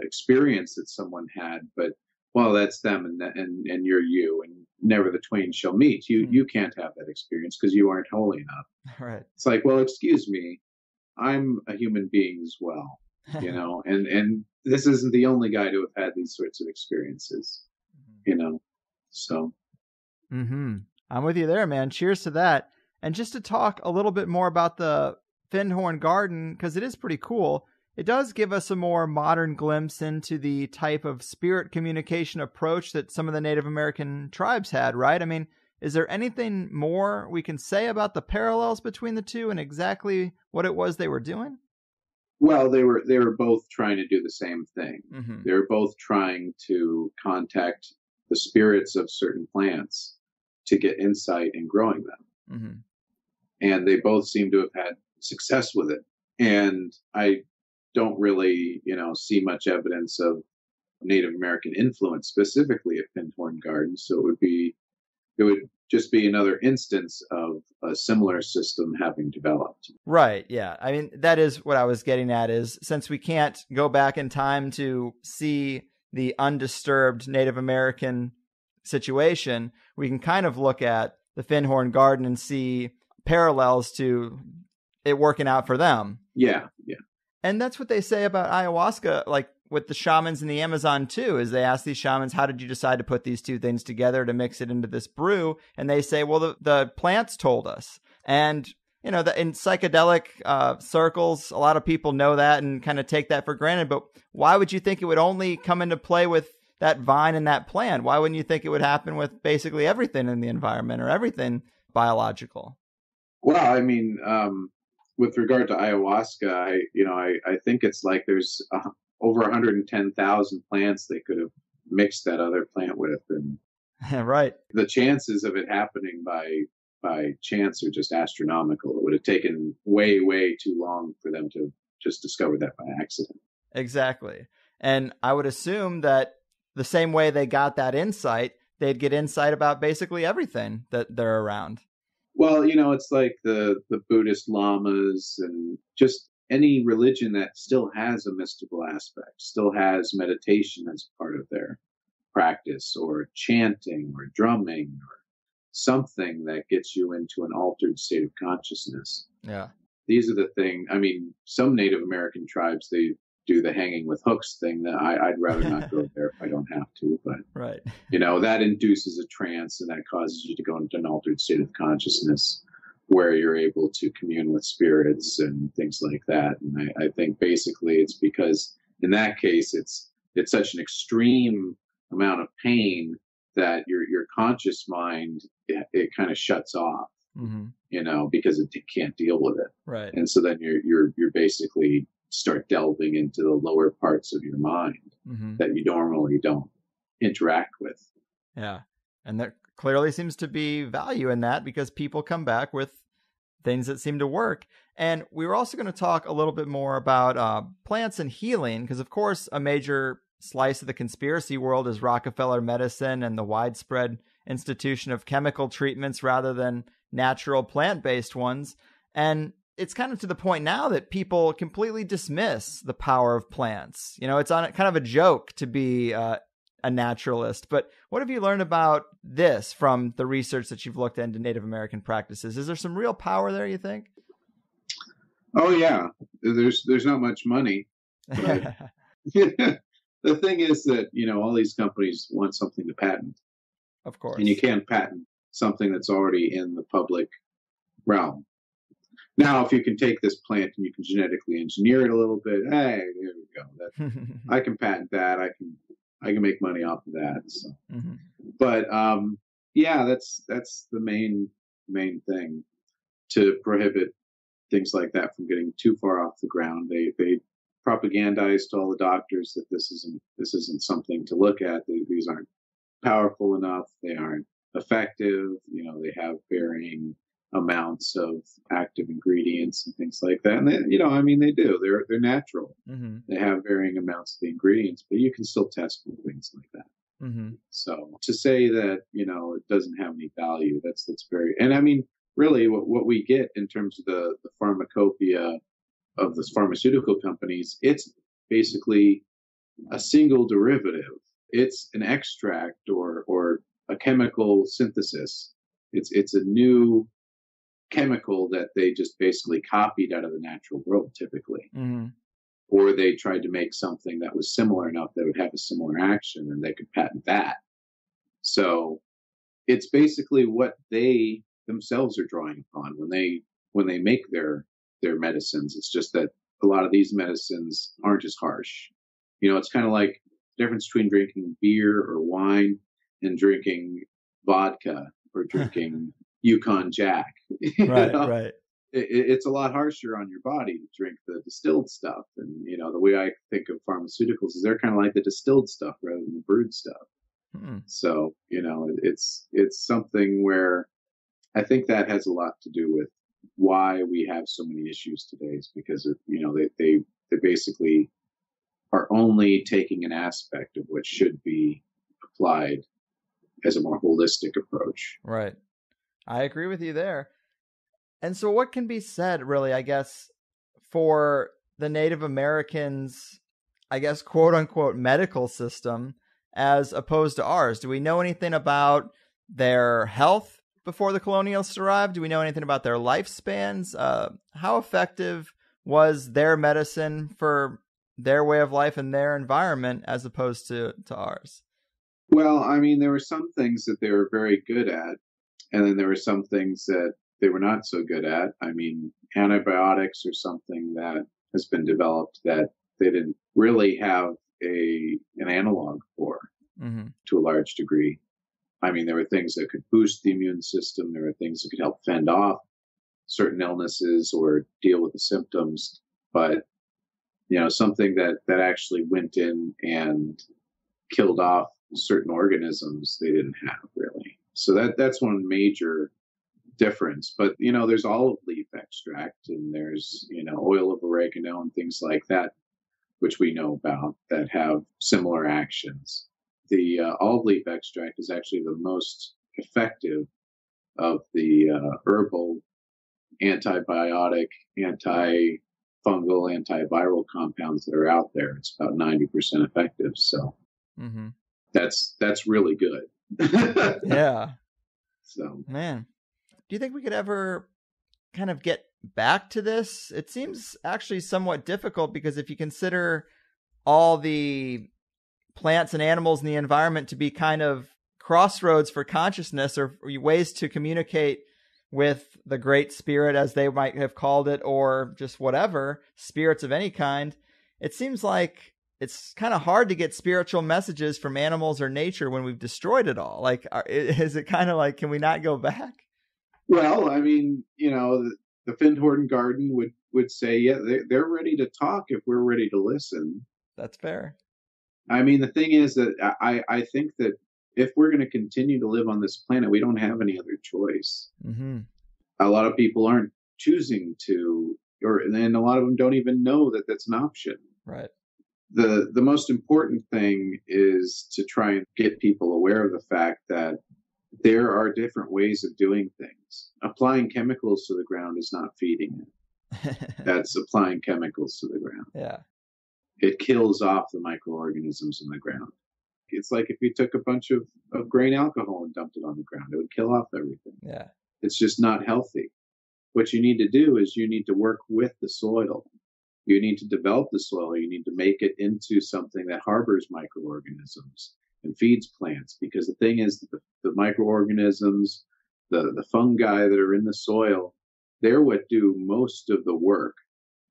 B: experience that someone had. But, well, that's them and you're you, and never the twain shall meet. You can't have that experience because you aren't holy enough.
A: Right.
B: It's like, well, excuse me, I'm a human being as well. And this isn't the only guy to have had these sorts of experiences, so.
A: Mm-hmm. I'm with you there, man. Cheers to that. And just to talk a little bit more about the Findhorn Garden, because it is pretty cool, it does give us a more modern glimpse into the type of spirit communication approach that some of the Native American tribes had, right? I mean, is there anything more we can say about the parallels between the two and exactly what it was they were doing?
B: Well, they were both trying to do the same thing.
A: Mm-hmm.
B: They were both trying to contact the spirits of certain plants to get insight in growing them.
A: Mm-hmm.
B: And they both seem to have had success with it. And I don't really, see much evidence of Native American influence specifically at Findhorn Garden. So it would just be another instance of a similar system having developed.
A: Right, yeah. I mean, that is what I was getting at, is since we can't go back in time to see the undisturbed Native American situation, we can kind of look at the Findhorn Garden and see parallels to it working out for them.
B: Yeah.
A: And that's what they say about ayahuasca, like with the shamans in the Amazon too, is they ask these shamans, how did you decide to put these two things together to mix it into this brew? And they say, well, the plants told us. And, in psychedelic circles, a lot of people know that and kind of take that for granted. But why would you think it would only come into play with that vine and that plant? Why wouldn't you think it would happen with basically everything in the environment or everything biological?
B: Well, I mean, with regard to ayahuasca, I think it's like there's over 110,000 plants they could have mixed that other plant with, and
A: right.
B: The chances of it happening by chance are just astronomical. It would have taken way, way too long for them to just discover that by accident.
A: Exactly. And I would assume that the same way they got that insight, they'd get insight about basically everything that they're around.
B: Well, it's like the Buddhist lamas and just any religion that still has a mystical aspect, still has meditation as part of their practice, or chanting or drumming or something that gets you into an altered state of consciousness.
A: Yeah.
B: These are the things, I mean, some Native American tribes, they do the hanging with hooks thing that I'd rather not go there if I don't have to, but
A: right.
B: That induces a trance and that causes you to go into an altered state of consciousness. where you're able to commune with spirits and things like that. And I think basically it's because in that case it's such an extreme amount of pain that your conscious mind, it kind of shuts off, because it can't deal with it.
A: Right.
B: And so then you're basically start delving into the lower parts of your mind that you normally don't interact with.
A: Yeah. And there clearly seems to be value in that because people come back with things that seem to work. And we were also going to talk a little bit more about plants and healing, because of course a major slice of the conspiracy world is Rockefeller medicine and the widespread institution of chemical treatments rather than natural plant-based ones. And it's kind of to the point now that people completely dismiss the power of plants. It's on kind of a joke to be a naturalist. But what have you learned about this from the research that you've looked into Native American practices? Is there some real power there, you think?
B: Oh yeah, there's not much money. But the thing is that, all these companies want something to patent.
A: Of course.
B: And you can't patent something that's already in the public realm. Now, if you can take this plant and you can genetically engineer it a little bit, hey, there we go. I can patent that. I can make money off of that. So. But yeah, that's the main thing, to prohibit things like that from getting too far off the ground. They propagandize to all the doctors that this isn't something to look at. These aren't powerful enough. They aren't effective. They have varying amounts of active ingredients and things like that. And they do. They're natural. They have varying amounts of the ingredients, but you can still test for things like that. So to say that it doesn't have any value, that's very. And I mean, really, what we get in terms of the pharmacopoeia of the pharmaceutical companies, it's basically a single derivative. It's an extract or a chemical synthesis. It's a new chemical that they just basically copied out of the natural world, typically. Or they tried to make something that was similar enough that would have a similar action, and they could patent that. So it's basically what they themselves are drawing upon when they make their medicines. It's just that a lot of these medicines aren't as harsh. It's kind of like the difference between drinking beer or wine and drinking vodka or drinking Yukon Jack.
A: Right.
B: It's a lot harsher on your body to drink the distilled stuff. And, the way I think of pharmaceuticals is they're kind of like the distilled stuff rather than the brewed stuff. So, it's something where I think that has a lot to do with why we have so many issues today, is because of, they basically are only taking an aspect of what should be applied as a more holistic approach.
A: Right. I agree with you there. And so what can be said, really, I guess, for the Native Americans, I guess, quote unquote, medical system as opposed to ours? Do we know anything about their health before the colonialists arrived? Do we know anything about their lifespans? How effective was their medicine for their way of life and their environment as opposed to ours?
B: Well, I mean, there were some things that they were very good at, and then there were some things that they were not so good at. I mean, antibiotics are something that has been developed that they didn't really have an analog for to a large degree. I mean, there were things that could boost the immune system. There were things that could help fend off certain illnesses or deal with the symptoms. But, something that actually went in and killed off certain organisms, they didn't have really. So that's one major difference. But, there's olive leaf extract, and there's, oil of oregano and things like that, which we know about, that have similar actions. The olive leaf extract is actually the most effective of the herbal antibiotic, antifungal, antiviral compounds that are out there. It's about 90% effective. So that's really good.
A: Yeah.
B: So,
A: man, do you think we could ever kind of get back to this? It seems actually somewhat difficult, because if you consider all the plants and animals in the environment to be kind of crossroads for consciousness, or ways to communicate with the Great Spirit, as they might have called it, or just whatever, spirits of any kind, it seems like it's kind of hard to get spiritual messages from animals or nature when we've destroyed it all. Like, is it kind of like, can we not go back?
B: Well, I mean, the Findhorn Garden would say, yeah, they're ready to talk if we're ready to listen.
A: That's fair.
B: I mean, the thing is that I think that if we're going to continue to live on this planet, we don't have any other choice.
A: Mm-hmm.
B: A lot of people aren't choosing to, and a lot of them don't even know that that's an option.
A: Right.
B: The most important thing is to try and get people aware of the fact that there are different ways of doing things. Applying chemicals to the ground is not feeding it. That's applying chemicals to the ground.
A: Yeah.
B: It kills off the microorganisms in the ground. It's like if you took a bunch of grain alcohol and dumped it on the ground, it would kill off everything.
A: Yeah.
B: It's just not healthy. What you need to do is you need to work with the soil. You need to develop the soil. You need to make it into something that harbors microorganisms and feeds plants. Because the thing is, the microorganisms, the fungi that are in the soil, they're what do most of the work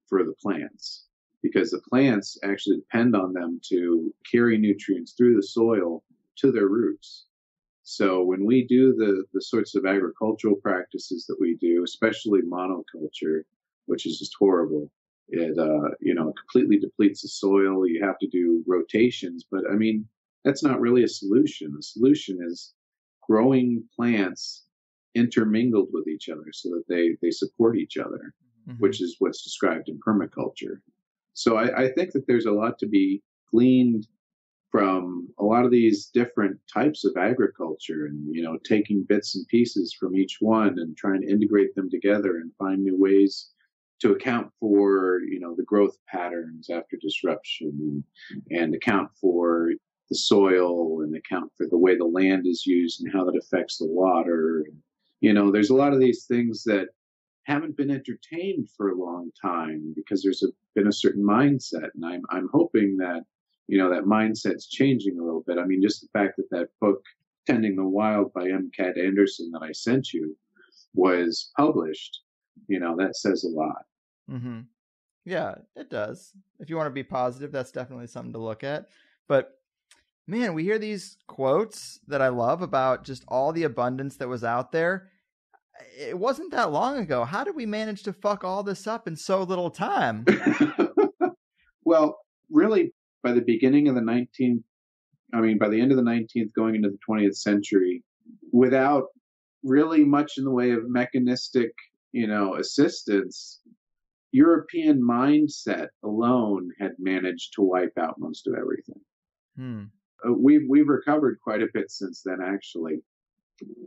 B: for the plants. Because the plants actually depend on them to carry nutrients through the soil to their roots. So when we do the sorts of agricultural practices that we do, especially monoculture, which is just horrible, it completely depletes the soil. You have to do rotations, but I mean, that's not really a solution. The solution is growing plants intermingled with each other so that they support each other, mm-hmm. which is what's described in permaculture. So I think that there's a lot to be gleaned from a lot of these different types of agriculture, and taking bits and pieces from each one and trying to integrate them together and find new ways to account for the growth patterns after disruption, and account for the soil, and account for the way the land is used and how that affects the water. There's a lot of these things that haven't been entertained for a long time because there's been a certain mindset, and I'm hoping that that mindset's changing a little bit. I mean, just the fact that book Tending the Wild by M. Cat Anderson that I sent you was published, that says a lot.
A: Mm-hmm. Yeah, it does. If you want to be positive, that's definitely something to look at. But man, we hear these quotes that I love about just all the abundance that was out there. It wasn't that long ago. How did we manage to fuck all this up in so little time?
B: Well, really, by the beginning of the by the end of the 19th, going into the 20th century, without really much in the way of mechanistic, assistance, European mindset alone had managed to wipe out most of everything. We've recovered quite a bit since then, actually.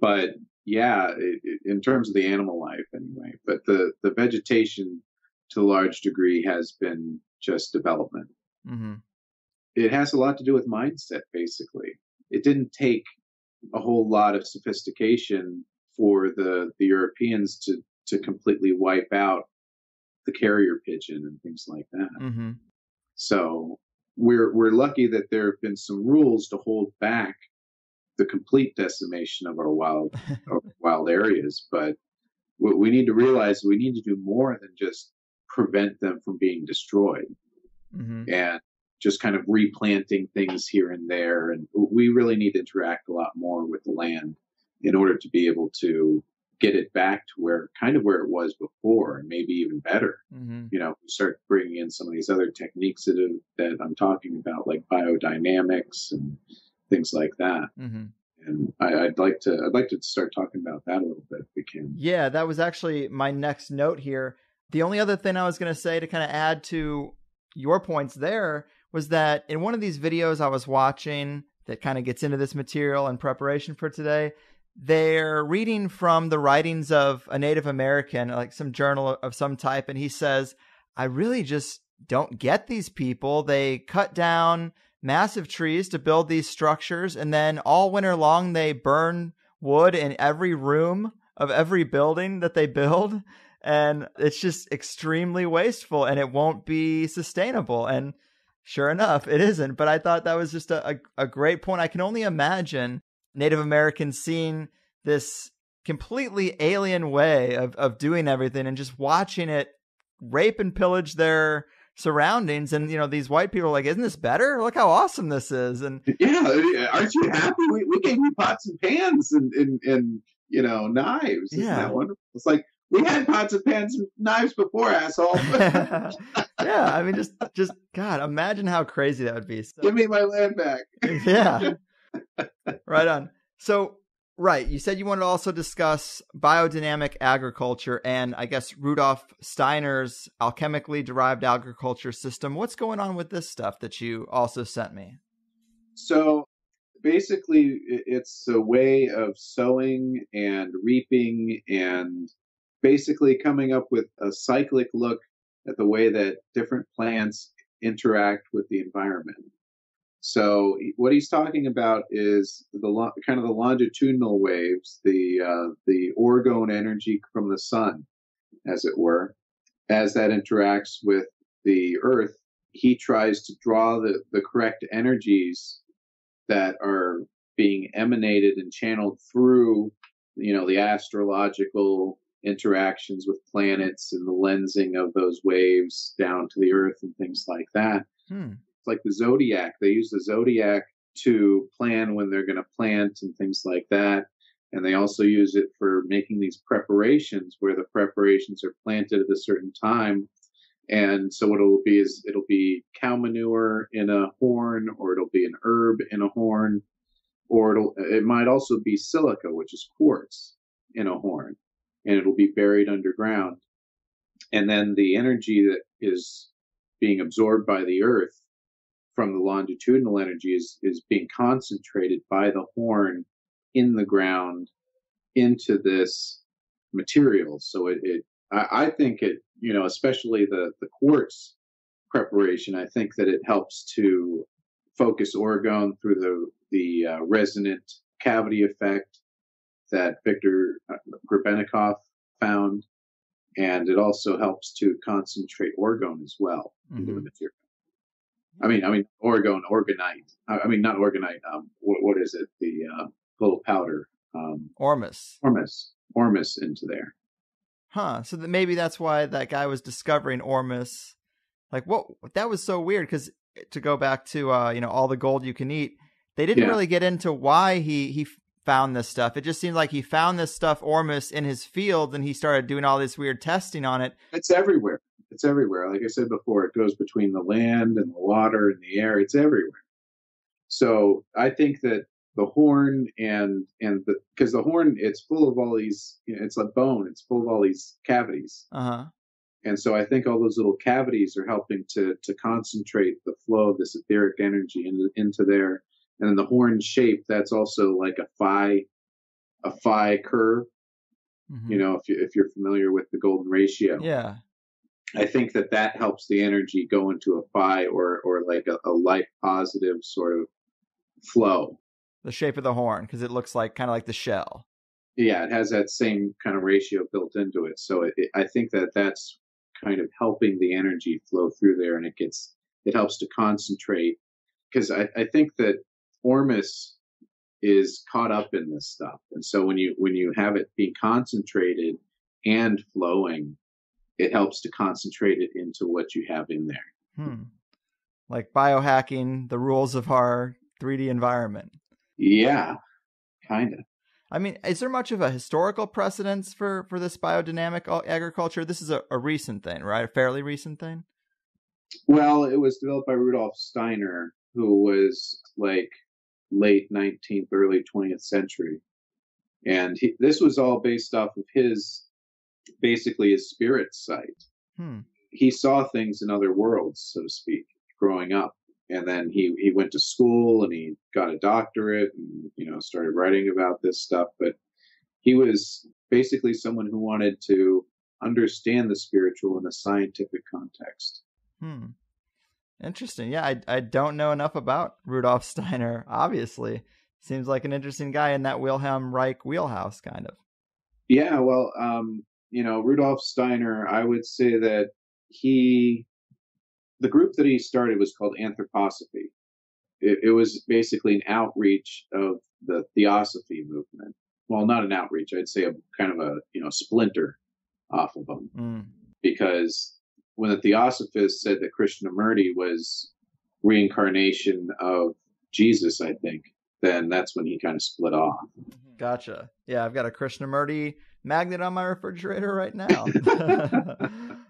B: But yeah, in terms of the animal life anyway, but the vegetation to a large degree has been just development.
A: Mm-hmm.
B: It has a lot to do with mindset, basically. It didn't take a whole lot of sophistication for the Europeans to completely wipe out the carrier pigeon and things like that.
A: Mm-hmm.
B: So we're lucky that there have been some rules to hold back the complete decimation of our wild areas. But what we need to realize, we need to do more than just prevent them from being destroyed.
A: Mm-hmm.
B: And just kind of replanting things here and there. And we really need to interact a lot more with the land in order to be able to get it back to where it was before, and maybe even better.
A: Mm-hmm.
B: Start bringing in some of these other techniques that I'm talking about, like biodynamics and things like that.
A: Mm-hmm.
B: And I'd like to start talking about that a little bit if we can.
A: Yeah, that was actually my next note here. The only other thing I was going to say to kind of add to your points there was that in one of these videos I was watching that kind of gets into this material in preparation for today, they're reading from the writings of a Native American, like some journal of some type, and he says, I really just don't get these people. They cut down massive trees to build these structures, and then all winter long they burn wood in every room of every building that they build, and it's just extremely wasteful, and it won't be sustainable. And sure enough, it isn't. But I thought that was just a great point. I can only imagine Native Americans seeing this completely alien way of doing everything, and just watching it rape and pillage their surroundings. And, these white people are like, isn't this better? Look how awesome this is. And
B: yeah, aren't you happy? We gave you pots and pans and knives. Isn't that wonderful? It's like, we had pots and pans and knives before, asshole.
A: Yeah, I mean, just God, imagine how crazy that would be. So,
B: give me my land back.
A: Yeah. Right on. So, right, you said you wanted to also discuss biodynamic agriculture and, I guess, Rudolf Steiner's alchemically derived agriculture system. What's going on with this stuff that you also sent me?
B: So basically, it's a way of sowing and reaping and basically coming up with a cyclic look at the way that different plants interact with the environment. So what he's talking about is the kind of the longitudinal waves, the orgone energy from the sun, as it were, as that interacts with the earth. He tries to draw the correct energies that are being emanated and channeled through, the astrological interactions with planets and the lensing of those waves down to the earth and things like that. It's like the zodiac. They use the zodiac to plan when they're going to plant and things like that. And they also use it for making these preparations where the preparations are planted at a certain time. And so what it'll be cow manure in a horn, or it'll be an herb in a horn, or it might also be silica, which is quartz, in a horn, and it'll be buried underground. And then the energy that is being absorbed by the earth from the longitudinal energy is being concentrated by the horn in the ground into this material. So I think it, especially the quartz preparation, I think that it helps to focus orgone through the resonant cavity effect that Viktor Grebennikov found, and it also helps to concentrate orgone as well into the material. I mean, orgonite. I mean, not orgonite. What is it? The little powder.
A: Ormus.
B: Ormus into there.
A: Huh. So maybe that's why that guy was discovering Ormus. Like, what? That was so weird, because to go back to, all the gold you can eat, they didn't really get into why he found this stuff. It just seemed like he found this stuff, Ormus, in his field, and he started doing all this weird testing on it.
B: It's everywhere. It's everywhere. Like I said before, it goes between the land and the water and the air. It's everywhere. So I think that the horn because the horn, it's full of all these, it's like bone. It's full of all these cavities. And so I think all those little cavities are helping to concentrate the flow of this etheric energy into there. And then the horn shape, that's also like a phi curve. If you're familiar with the golden ratio.
A: Yeah.
B: I think that helps the energy go into a phi or like a light positive sort of flow.
A: The shape of the horn, because it looks like kind of like the shell.
B: Yeah, it has that same kind of ratio built into it. So I think that's kind of helping the energy flow through there, and it helps to concentrate. Because I think that Ormus is caught up in this stuff, and so when you have it being concentrated and flowing, it helps to concentrate it into what you have in there.
A: Like biohacking the rules of our 3D environment.
B: Yeah, kind of.
A: I mean, is there much of a historical precedence for this biodynamic agriculture? This is a recent thing, right? A fairly recent thing?
B: Well, it was developed by Rudolf Steiner, who was like late 19th, early 20th century. And this was all based off of basically his spirit sight. He saw things in other worlds, so to speak, growing up. And then he went to school and he got a doctorate and, started writing about this stuff. But he was basically someone who wanted to understand the spiritual in a scientific context.
A: Interesting. Yeah, I don't know enough about Rudolf Steiner, obviously. Seems like an interesting guy in that Wilhelm Reich wheelhouse, kind of.
B: Yeah, well, Rudolf Steiner, I would say that the group that he started was called Anthroposophy. It was basically an outreach of the Theosophy movement. well, not an outreach. I'd say a kind of a splinter off of them, because when the Theosophists said that Krishnamurti was reincarnation of Jesus, I think, then that's when he kind of split off.
A: Gotcha. Yeah, I've got a Krishnamurti magnet on my refrigerator right now.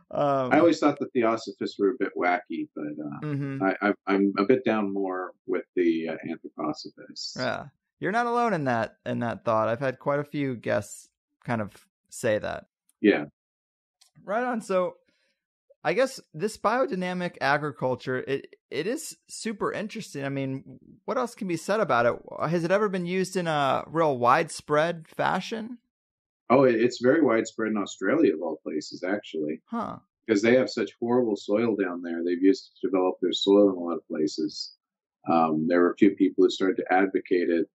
B: I always thought the Theosophists were a bit wacky, but I'm a bit down more with the Anthroposophists.
A: Yeah, you're not alone in that thought. I've had quite a few guests kind of say that.
B: Yeah.
A: Right on. So I guess this biodynamic agriculture, it is super interesting. I mean, what else can be said about it? Has it ever been used in a real widespread fashion?
B: Oh, it's very widespread in Australia, of all places, actually.
A: Huh.
B: Because they have such horrible soil down there. They've used to develop their soil in a lot of places. There were a few people who started to advocate it.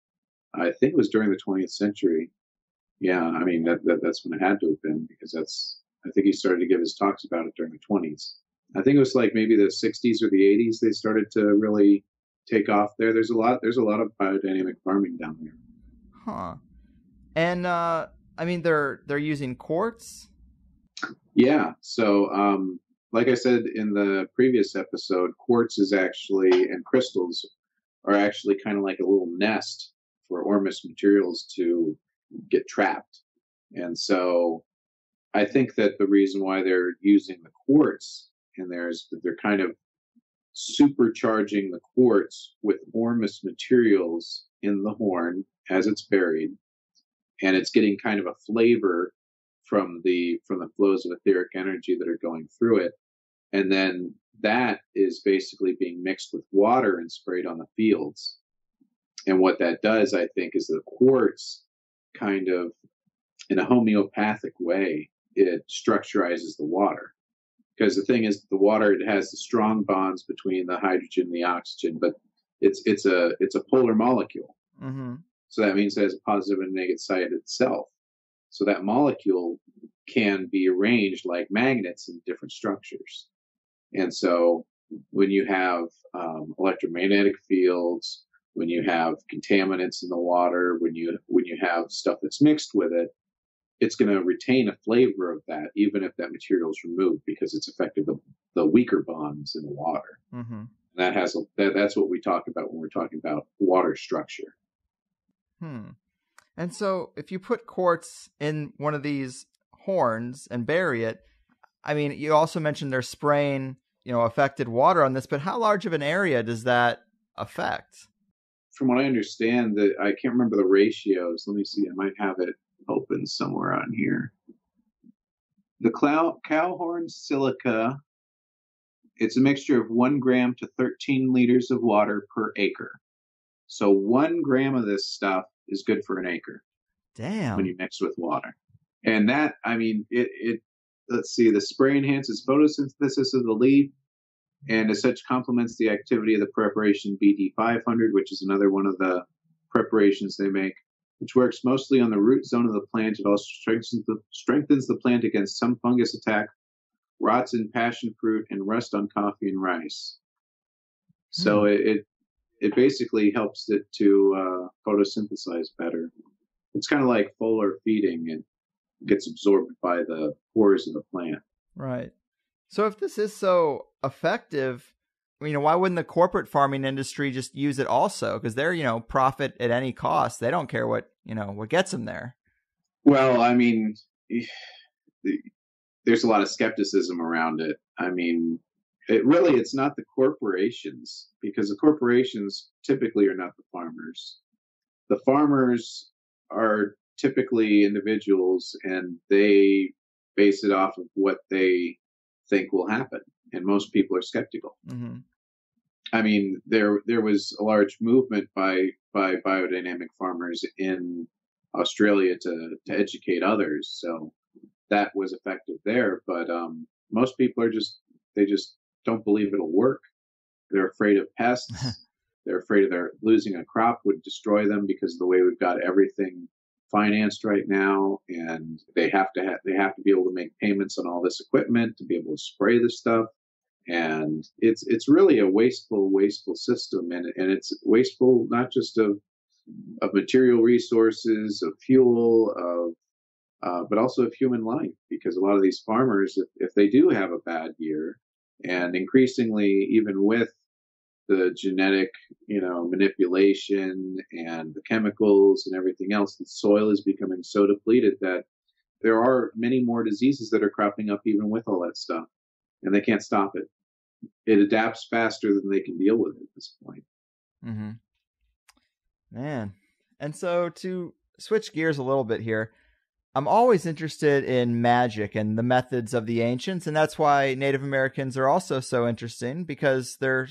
B: I think it was during the 20th century. Yeah, I mean, that's when it had to have been, because I think he started to give his talks about it during the 20s. I think it was like maybe the 60s or the 80s they started to really take off there. There's a lot of biodynamic farming down there.
A: Huh. And I mean, they're using quartz?
B: Yeah. So like I said in the previous episode, quartz is actually, and crystals are actually kind of like a little nest for Ormus materials to get trapped. And so I think that the reason why they're using the quartz in there is that they're kind of supercharging the quartz with Ormus materials in the horn as it's buried, and it's getting kind of a flavor from the flows of etheric energy that are going through it, and then that is basically being mixed with water and sprayed on the fields. And what that does, I think, is the quartz kind of, in a homeopathic way, it structurizes the water. Because the thing is, the water, it has the strong bonds between the hydrogen and the oxygen, but it's a polar molecule.
A: Mm-hmm.
B: So that means it has a positive and negative side itself. So that molecule can be arranged like magnets in different structures. And so when you have electromagnetic fields, when you have contaminants in the water, when you have stuff that's mixed with it, it's going to retain a flavor of that, even if that material is removed, because it's affected the weaker bonds in the water.
A: Mm-hmm.
B: That's what we talk about when we're talking about water structure.
A: And so if you put quartz in one of these horns and bury it, I mean, you also mentioned they're spraying, affected water on this, but how large of an area does that affect?
B: From what I understand, I can't remember the ratios. Let me see. I might have it open somewhere on here. The cow horn silica, it's a mixture of 1 gram to 13 liters of water per acre. So 1 gram of this stuff is good for an acre.
A: Damn.
B: When you mix with water. And that, I mean, let's see, the spray enhances photosynthesis of the leaf, and as such complements the activity of the preparation BD 500, which is another one of the preparations they make, which works mostly on the root zone of the plant. It also strengthens the plant against some fungus attack, rots in passion fruit, and rust on coffee and rice. So it basically helps it to photosynthesize better. It's kind of like foliar feeding. It gets absorbed by the pores of the plant.
A: Right. So if this is so effective, why wouldn't the corporate farming industry just use it also? Because they're, profit at any cost. They don't care what gets them there.
B: Well, I mean, there's a lot of skepticism around it. I mean, it's not the corporations, because the corporations typically are not the farmers. The farmers are typically individuals, and they base it off of what they think will happen. And most people are skeptical.
A: Mm-hmm.
B: I mean, there was a large movement by biodynamic farmers in Australia to educate others. So that was effective there. But most people they just don't believe it'll work. They're afraid of pests. They're afraid of losing a crop would destroy them because of the way we've got everything financed right now, and they have to be able to make payments on all this equipment to be able to spray this stuff. And it's really a wasteful system, and it's wasteful not just of of material resources, of fuel, but also of human life, because a lot of these farmers, if they do have a bad year, and increasingly, even with the genetic, manipulation and the chemicals and everything else, the soil is becoming so depleted that there are many more diseases that are cropping up even with all that stuff, and they can't stop it. It adapts faster than they can deal with it at this point.
A: Mm-hmm. Man. And so to switch gears a little bit here, I'm always interested in magic and the methods of the ancients, and that's why Native Americans are also so interesting, because they're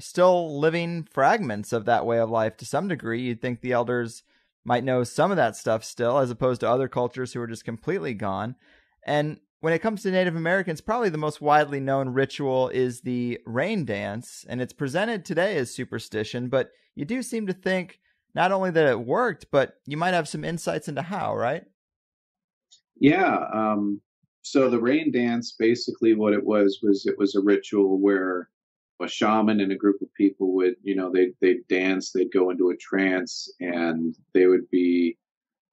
A: still living fragments of that way of life to some degree. You'd think the elders might know some of that stuff still, as opposed to other cultures who are just completely gone. And when it comes to Native Americans, probably the most widely known ritual is the rain dance, and it's presented today as superstition, but you do seem to think not only that it worked, but you might have some insights into how, right?
B: Yeah. So the rain dance, basically what it was it was a ritual where a shaman and a group of people would, they'd dance, they'd go into a trance, and they would be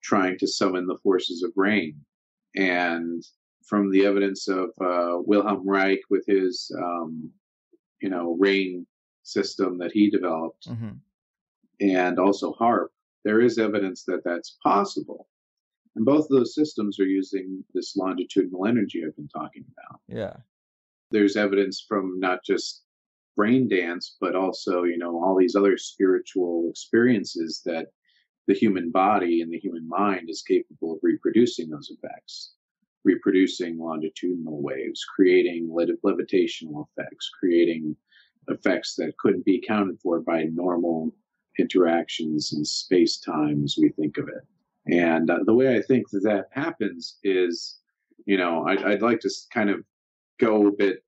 B: trying to summon the forces of rain. And from the evidence of Wilhelm Reich with his, rain system that he developed,
A: Mm-hmm.
B: and also HAARP, there is evidence that that's possible. And both of those systems are using this longitudinal energy I've been talking about.
A: Yeah.
B: There's evidence from not just brain dance, but also, all these other spiritual experiences that the human body and the human mind is capable of reproducing those effects, reproducing longitudinal waves, creating levitational effects, creating effects that couldn't be accounted for by normal interactions in space-time as we think of it. And the way I think that happens is, I'd like to kind of go a bit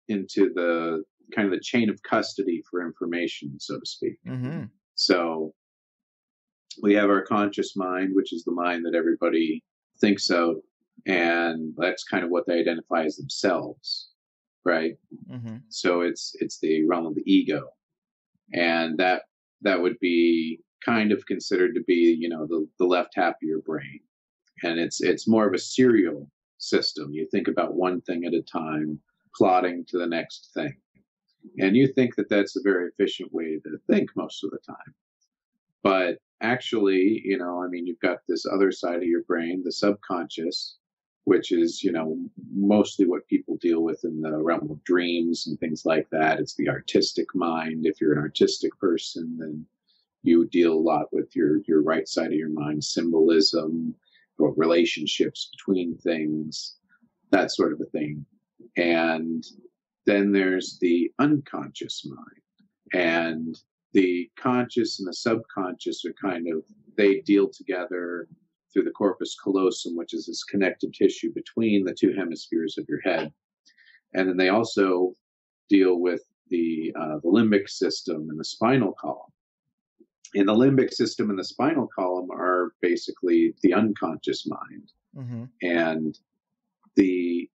B: into the kind of the chain of custody for information, so to speak.
A: Mm-hmm.
B: So we have our conscious mind, which is the mind that everybody thinks of, and that's kind of what they identify as themselves, right?
A: Mm-hmm.
B: So it's the realm of the ego, and that would be kind of considered to be, the left half of your brain. And it's more of a serial system. You think about one thing at a time, plotting to the next thing. And you think that that's a very efficient way to think most of the time. But actually, you've got this other side of your brain, the subconscious, which is, mostly what people deal with in the realm of dreams and things like that. It's the artistic mind. If you're an artistic person, then you deal a lot with your right side of your mind, symbolism, or relationships between things, that sort of a thing. And then there's the unconscious mind. And the conscious and the subconscious are they deal together through the corpus callosum, which is this connective tissue between the two hemispheres of your head. And then they also deal with the limbic system and the spinal column. And the limbic system and the spinal column are basically the unconscious mind.
A: Mm-hmm.
B: And the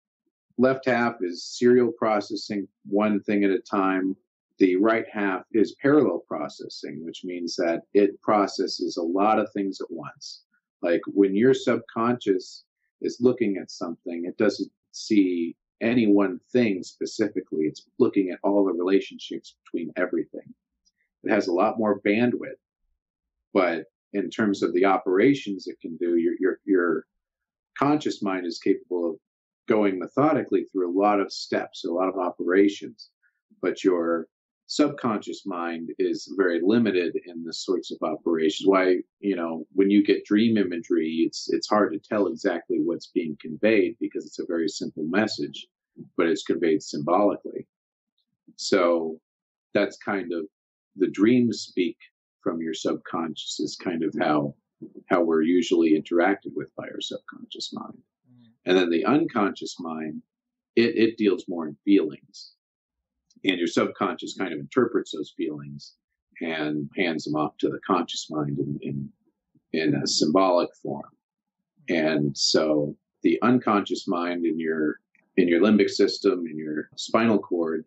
B: left half is serial processing, one thing at a time. The right half is parallel processing, which means that it processes a lot of things at once. Like when your subconscious is looking at something, it doesn't see any one thing specifically. It's looking at all the relationships between everything. It has a lot more bandwidth. But in terms of the operations it can do, your conscious mind is capable of going methodically through a lot of steps, a lot of operations. But your subconscious mind is very limited in the sorts of operations. Why, when you get dream imagery, it's hard to tell exactly what's being conveyed because it's a very simple message, but it's conveyed symbolically. So that's kind of the dream speak from your subconscious is kind of how we're usually interacted with by our subconscious mind. And then the unconscious mind, it deals more in feelings. And your subconscious kind of interprets those feelings and hands them off to the conscious mind in a symbolic form. And so the unconscious mind in your limbic system, in your spinal cord,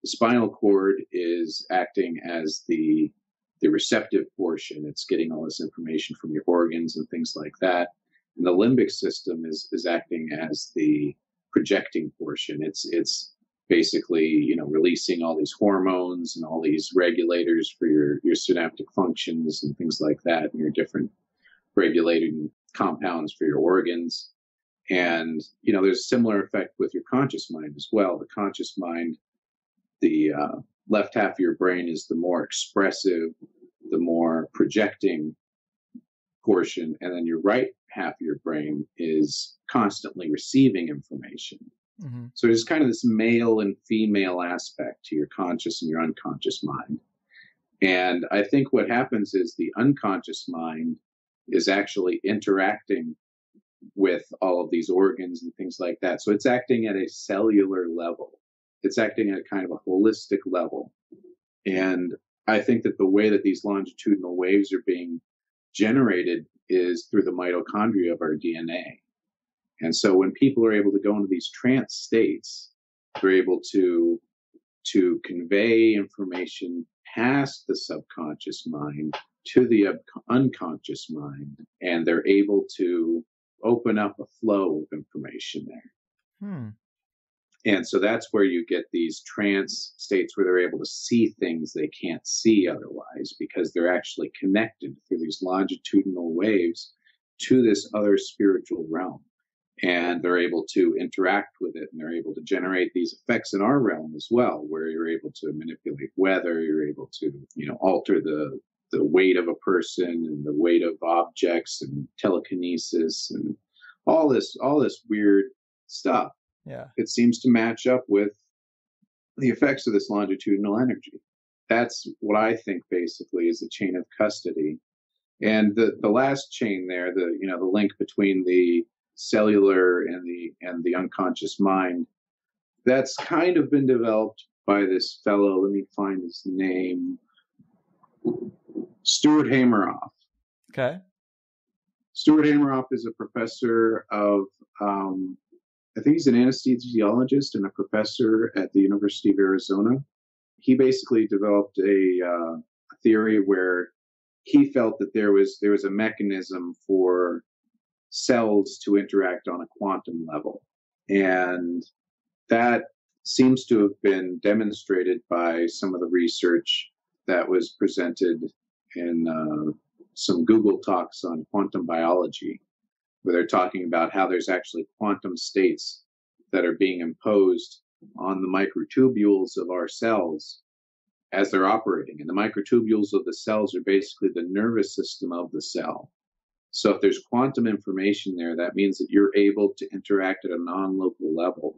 B: the spinal cord is acting as the the receptive portion. It's getting all this information from your organs and things like that. And the limbic system is acting as the projecting portion. It's basically, releasing all these hormones and all these regulators for your synaptic functions and things like that, and your different regulating compounds for your organs. And, there's a similar effect with your conscious mind as well. The conscious mind, the left half of your brain is the more expressive, the more projecting portion, and then your right half of your brain is constantly receiving information. Mm-hmm. So there's kind of this male and female aspect to your conscious and your unconscious mind. And I think what happens is the unconscious mind is actually interacting with all of these organs and things like that. So it's acting at a cellular level. It's acting at kind of a holistic level. And I think that the way that these longitudinal waves are being generated is through the mitochondria of our DNA. And so when people are able to go into these trance states, they're able to convey information past the subconscious mind to the unconscious mind, and they're able to open up a flow of information there. And so that's where you get these trance states where they're able to see things they can't see otherwise, because they're actually connected through these longitudinal waves to this other spiritual realm. And they're able to interact with it, and they're able to generate these effects in our realm as well, where you're able to manipulate weather, you're able to, alter the weight of a person and the weight of objects and telekinesis and all this weird stuff.
A: Yeah.
B: It seems to match up with the effects of this longitudinal energy. That's what I think basically is the chain of custody. And the last chain there, the link between the cellular and the unconscious mind, that's kind of been developed by this fellow. Let me find his name. Stuart Hameroff.
A: Okay.
B: Stuart Hameroff is a professor of, I think he's an anesthesiologist and a professor at the University of Arizona. He basically developed a theory where he felt that there was a mechanism for cells to interact on a quantum level. And that seems to have been demonstrated by some of the research that was presented in some Google talks on quantum biology, where they're talking about how there's actually quantum states that are being imposed on the microtubules of our cells as they're operating. And the microtubules of the cells are basically the nervous system of the cell. So if there's quantum information there, that means that you're able to interact at a non-local level.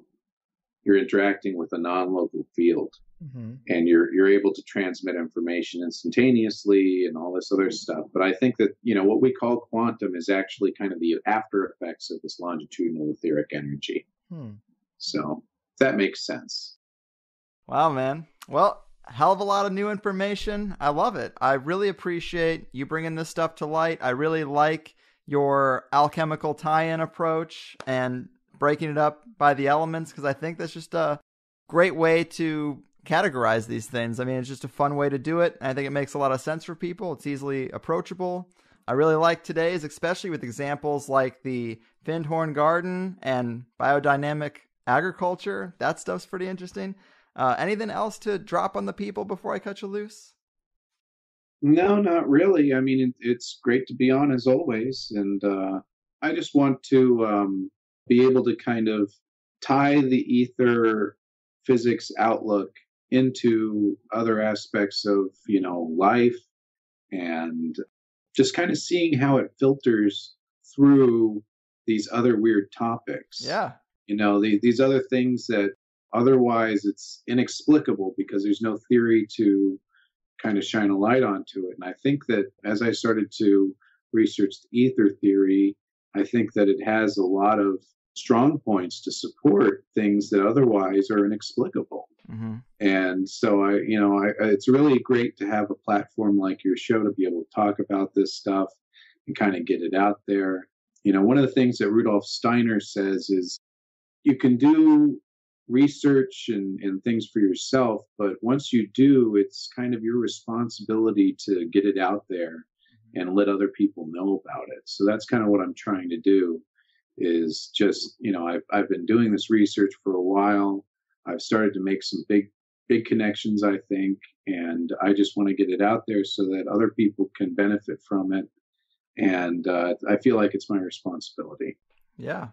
B: You're interacting with a non-local field. Mm-hmm. And you're able to transmit information instantaneously and all this other stuff. But I think that, what we call quantum is actually kind of the after effects of this longitudinal etheric energy. So that makes sense.
A: Wow, man. Well, hell of a lot of new information. I love it. I really appreciate you bringing this stuff to light. I really like your alchemical tie-in approach and breaking it up by the elements, because I think that's just a great way to categorize these things. I mean, it's just a fun way to do it. I think it makes a lot of sense for people. It's easily approachable. I really like today's, especially with examples like the Findhorn Garden and biodynamic agriculture. That stuff's pretty interesting. Anything else to drop on the people before I cut you loose?
B: No, not really. I mean, it's great to be on as always. And I just want to be able to kind of tie the ether physics outlook into other aspects of, life, and just kind of seeing how it filters through these other weird topics.
A: Yeah.
B: These other things that otherwise it's inexplicable because there's no theory to kind of shine a light onto it. And I think that as I started to research the ether theory, I think that it has a lot of strong points to support things that otherwise are inexplicable. Mm-hmm. And so it's really great to have a platform like your show to be able to talk about this stuff and kind of get it out there. One of the things that Rudolf Steiner says is you can do research and things for yourself. But once you do, it's kind of your responsibility to get it out there and let other people know about it. So that's kind of what I'm trying to do, is just, I've been doing this research for a while. I've started to make some big connections, I think, and I just want to get it out there so that other people can benefit from it. And I feel like it's my responsibility.
A: Yeah,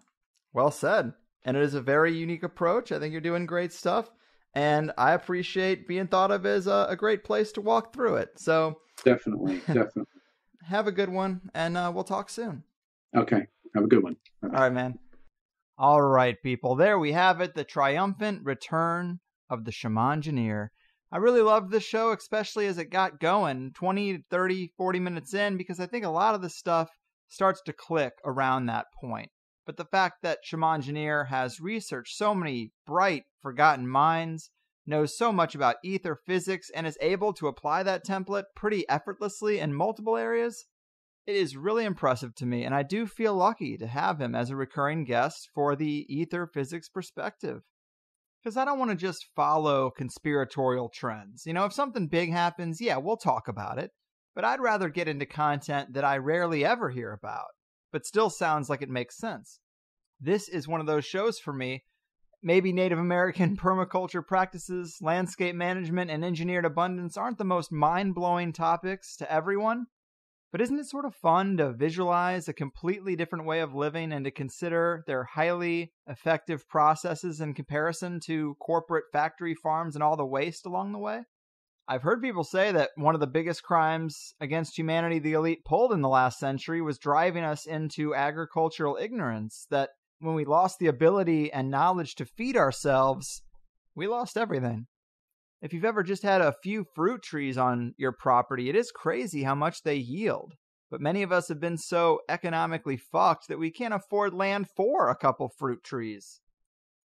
A: well said. And it is a very unique approach. I think you're doing great stuff, and I appreciate being thought of as a great place to walk through it. So
B: definitely.
A: Have a good one, and we'll talk soon.
B: Okay, have a good one.
A: All right, man. All right, people. There we have it, the triumphant return of the Shamangineer. I really loved this show, especially as it got going 20, 30, 40 minutes in, because I think a lot of the stuff starts to click around that point. But the fact that Shamangineer has researched so many bright, forgotten minds, knows so much about ether physics, and is able to apply that template pretty effortlessly in multiple areas, it is really impressive to me, and I do feel lucky to have him as a recurring guest for the ether physics perspective. Because I don't want to just follow conspiratorial trends. If something big happens, yeah, we'll talk about it. But I'd rather get into content that I rarely ever hear about, but still sounds like it makes sense. This is one of those shows for me. Maybe Native American permaculture practices, landscape management, and engineered abundance aren't the most mind-blowing topics to everyone, but isn't it sort of fun to visualize a completely different way of living and to consider their highly effective processes in comparison to corporate factory farms and all the waste along the way? I've heard people say that one of the biggest crimes against humanity the elite pulled in the last century was driving us into agricultural ignorance, that when we lost the ability and knowledge to feed ourselves, we lost everything. If you've ever just had a few fruit trees on your property, it is crazy how much they yield. But many of us have been so economically fucked that we can't afford land for a couple fruit trees.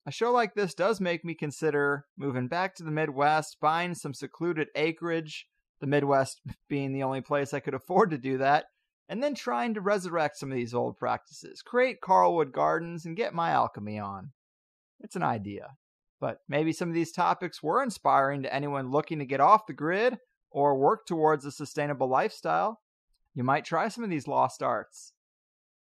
A: A show like this does make me consider moving back to the Midwest, buying some secluded acreage, the Midwest being the only place I could afford to do that, and then trying to resurrect some of these old practices, create Carlwood Gardens, and get my alchemy on. It's an idea. But maybe some of these topics were inspiring to anyone looking to get off the grid or work towards a sustainable lifestyle. You might try some of these lost arts.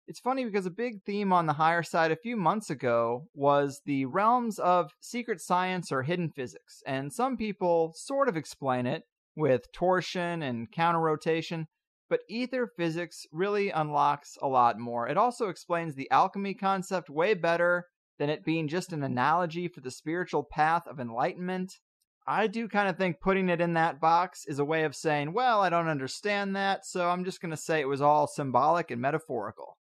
A: It's funny because a big theme on the higher side a few months ago was the realms of secret science or hidden physics, and some people sort of explain it with torsion and counter-rotation, but ether physics really unlocks a lot more. It also explains the alchemy concept way better than it being just an analogy for the spiritual path of enlightenment. I do kind of think putting it in that box is a way of saying, well, I don't understand that, so I'm just going to say it was all symbolic and metaphorical.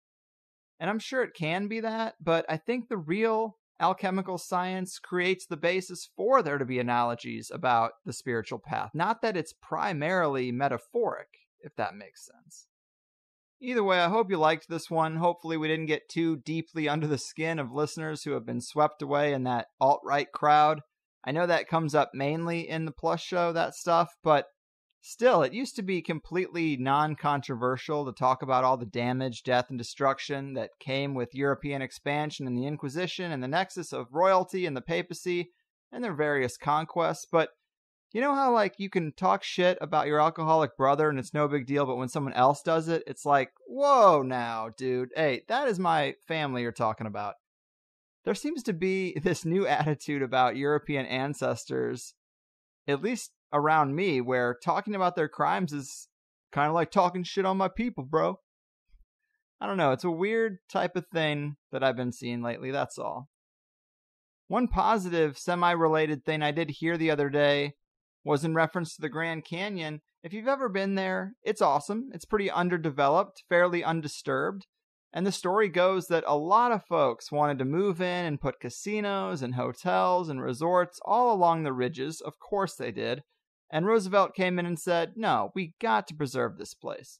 A: And I'm sure it can be that, but I think the real alchemical science creates the basis for there to be analogies about the spiritual path. Not that it's primarily metaphoric, if that makes sense. Either way, I hope you liked this one. Hopefully we didn't get too deeply under the skin of listeners who have been swept away in that alt-right crowd. I know that comes up mainly in the Plus show, that stuff, but still, it used to be completely non-controversial to talk about all the damage, death, and destruction that came with European expansion and the Inquisition and the nexus of royalty and the papacy and their various conquests. But you know how, you can talk shit about your alcoholic brother and it's no big deal, but when someone else does it, it's like, whoa now, dude. Hey, that is my family you're talking about. There seems to be this new attitude about European ancestors, at least around me, where talking about their crimes is kind of like talking shit on my people, bro. I don't know. It's a weird type of thing that I've been seeing lately, that's all. One positive, semi-related thing I did hear the other day was in reference to the Grand Canyon. If you've ever been there, it's awesome. It's pretty underdeveloped, fairly undisturbed. And the story goes that a lot of folks wanted to move in and put casinos and hotels and resorts all along the ridges. Of course they did. And Roosevelt came in and said, no, we got to preserve this place.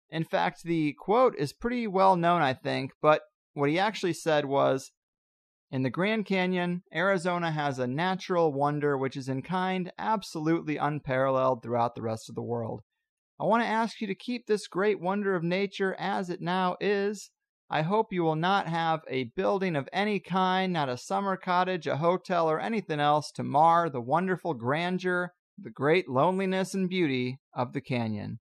A: In fact, the quote is pretty well known, I think, but what he actually said was, in the Grand Canyon, Arizona has a natural wonder which is in kind absolutely unparalleled throughout the rest of the world. I want to ask you to keep this great wonder of nature as it now is, I hope you will not have a building of any kind, not a summer cottage, a hotel, or anything else to mar the wonderful grandeur, the great loneliness and beauty of the canyon.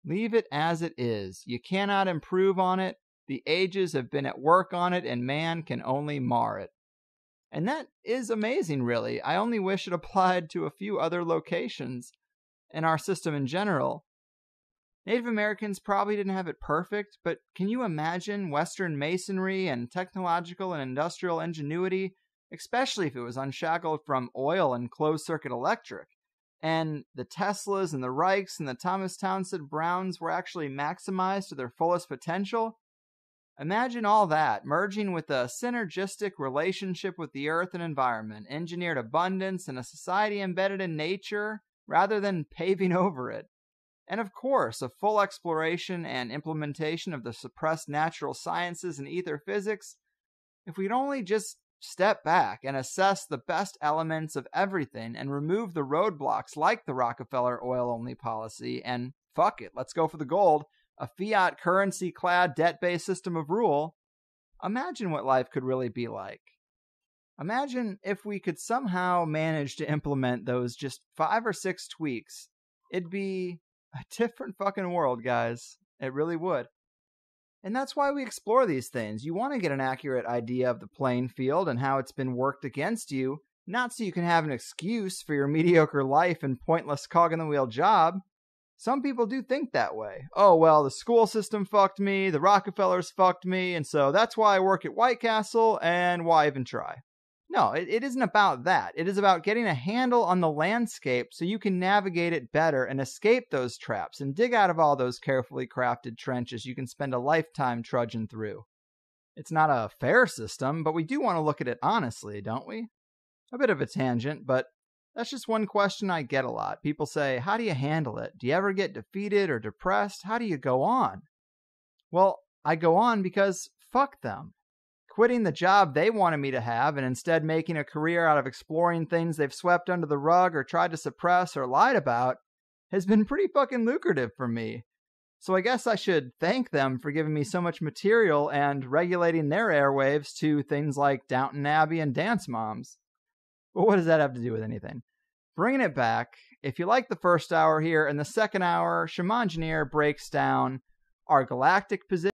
A: Leave it as it is. You cannot improve on it. The ages have been at work on it, and man can only mar it. And that is amazing, really. I only wish it applied to a few other locations in our system in general. Native Americans probably didn't have it perfect, but can you imagine Western masonry and technological and industrial ingenuity, especially if it was unshackled from oil and closed-circuit electric, and the Teslas and the Reichs and the Thomas Townsend Browns were actually maximized to their fullest potential? Imagine all that, merging with a synergistic relationship with the earth and environment, engineered abundance, and a society embedded in nature rather than paving over it. And of course, a full exploration and implementation of the suppressed natural sciences and ether physics. If we'd only just step back and assess the best elements of everything and remove the roadblocks like the Rockefeller oil-only policy and, fuck it, let's go for the gold, a fiat currency-clad debt-based system of rule, imagine what life could really be like. Imagine if we could somehow manage to implement those just 5 or 6 tweaks. It'd be a different fucking world, guys. It really would. And that's why we explore these things. You want to get an accurate idea of the playing field and how it's been worked against you, not so you can have an excuse for your mediocre life and pointless cog-in-the-wheel job. Some people do think that way. Oh, well, the school system fucked me, the Rockefellers fucked me, and so that's why I work at White Castle, and why even try? No, it isn't about that. It is about getting a handle on the landscape so you can navigate it better and escape those traps and dig out of all those carefully crafted trenches you can spend a lifetime trudging through. It's not a fair system, but we do want to look at it honestly, don't we? A bit of a tangent, but that's just one question I get a lot. People say, how do you handle it? Do you ever get defeated or depressed? How do you go on? Well, I go on because fuck them. Quitting the job they wanted me to have and instead making a career out of exploring things they've swept under the rug or tried to suppress or lied about has been pretty fucking lucrative for me. So I guess I should thank them for giving me so much material and regulating their airwaves to things like Downton Abbey and Dance Moms. But what does that have to do with anything? Bringing it back, if you like the first hour here, in the second hour, Shamangineer breaks down our galactic position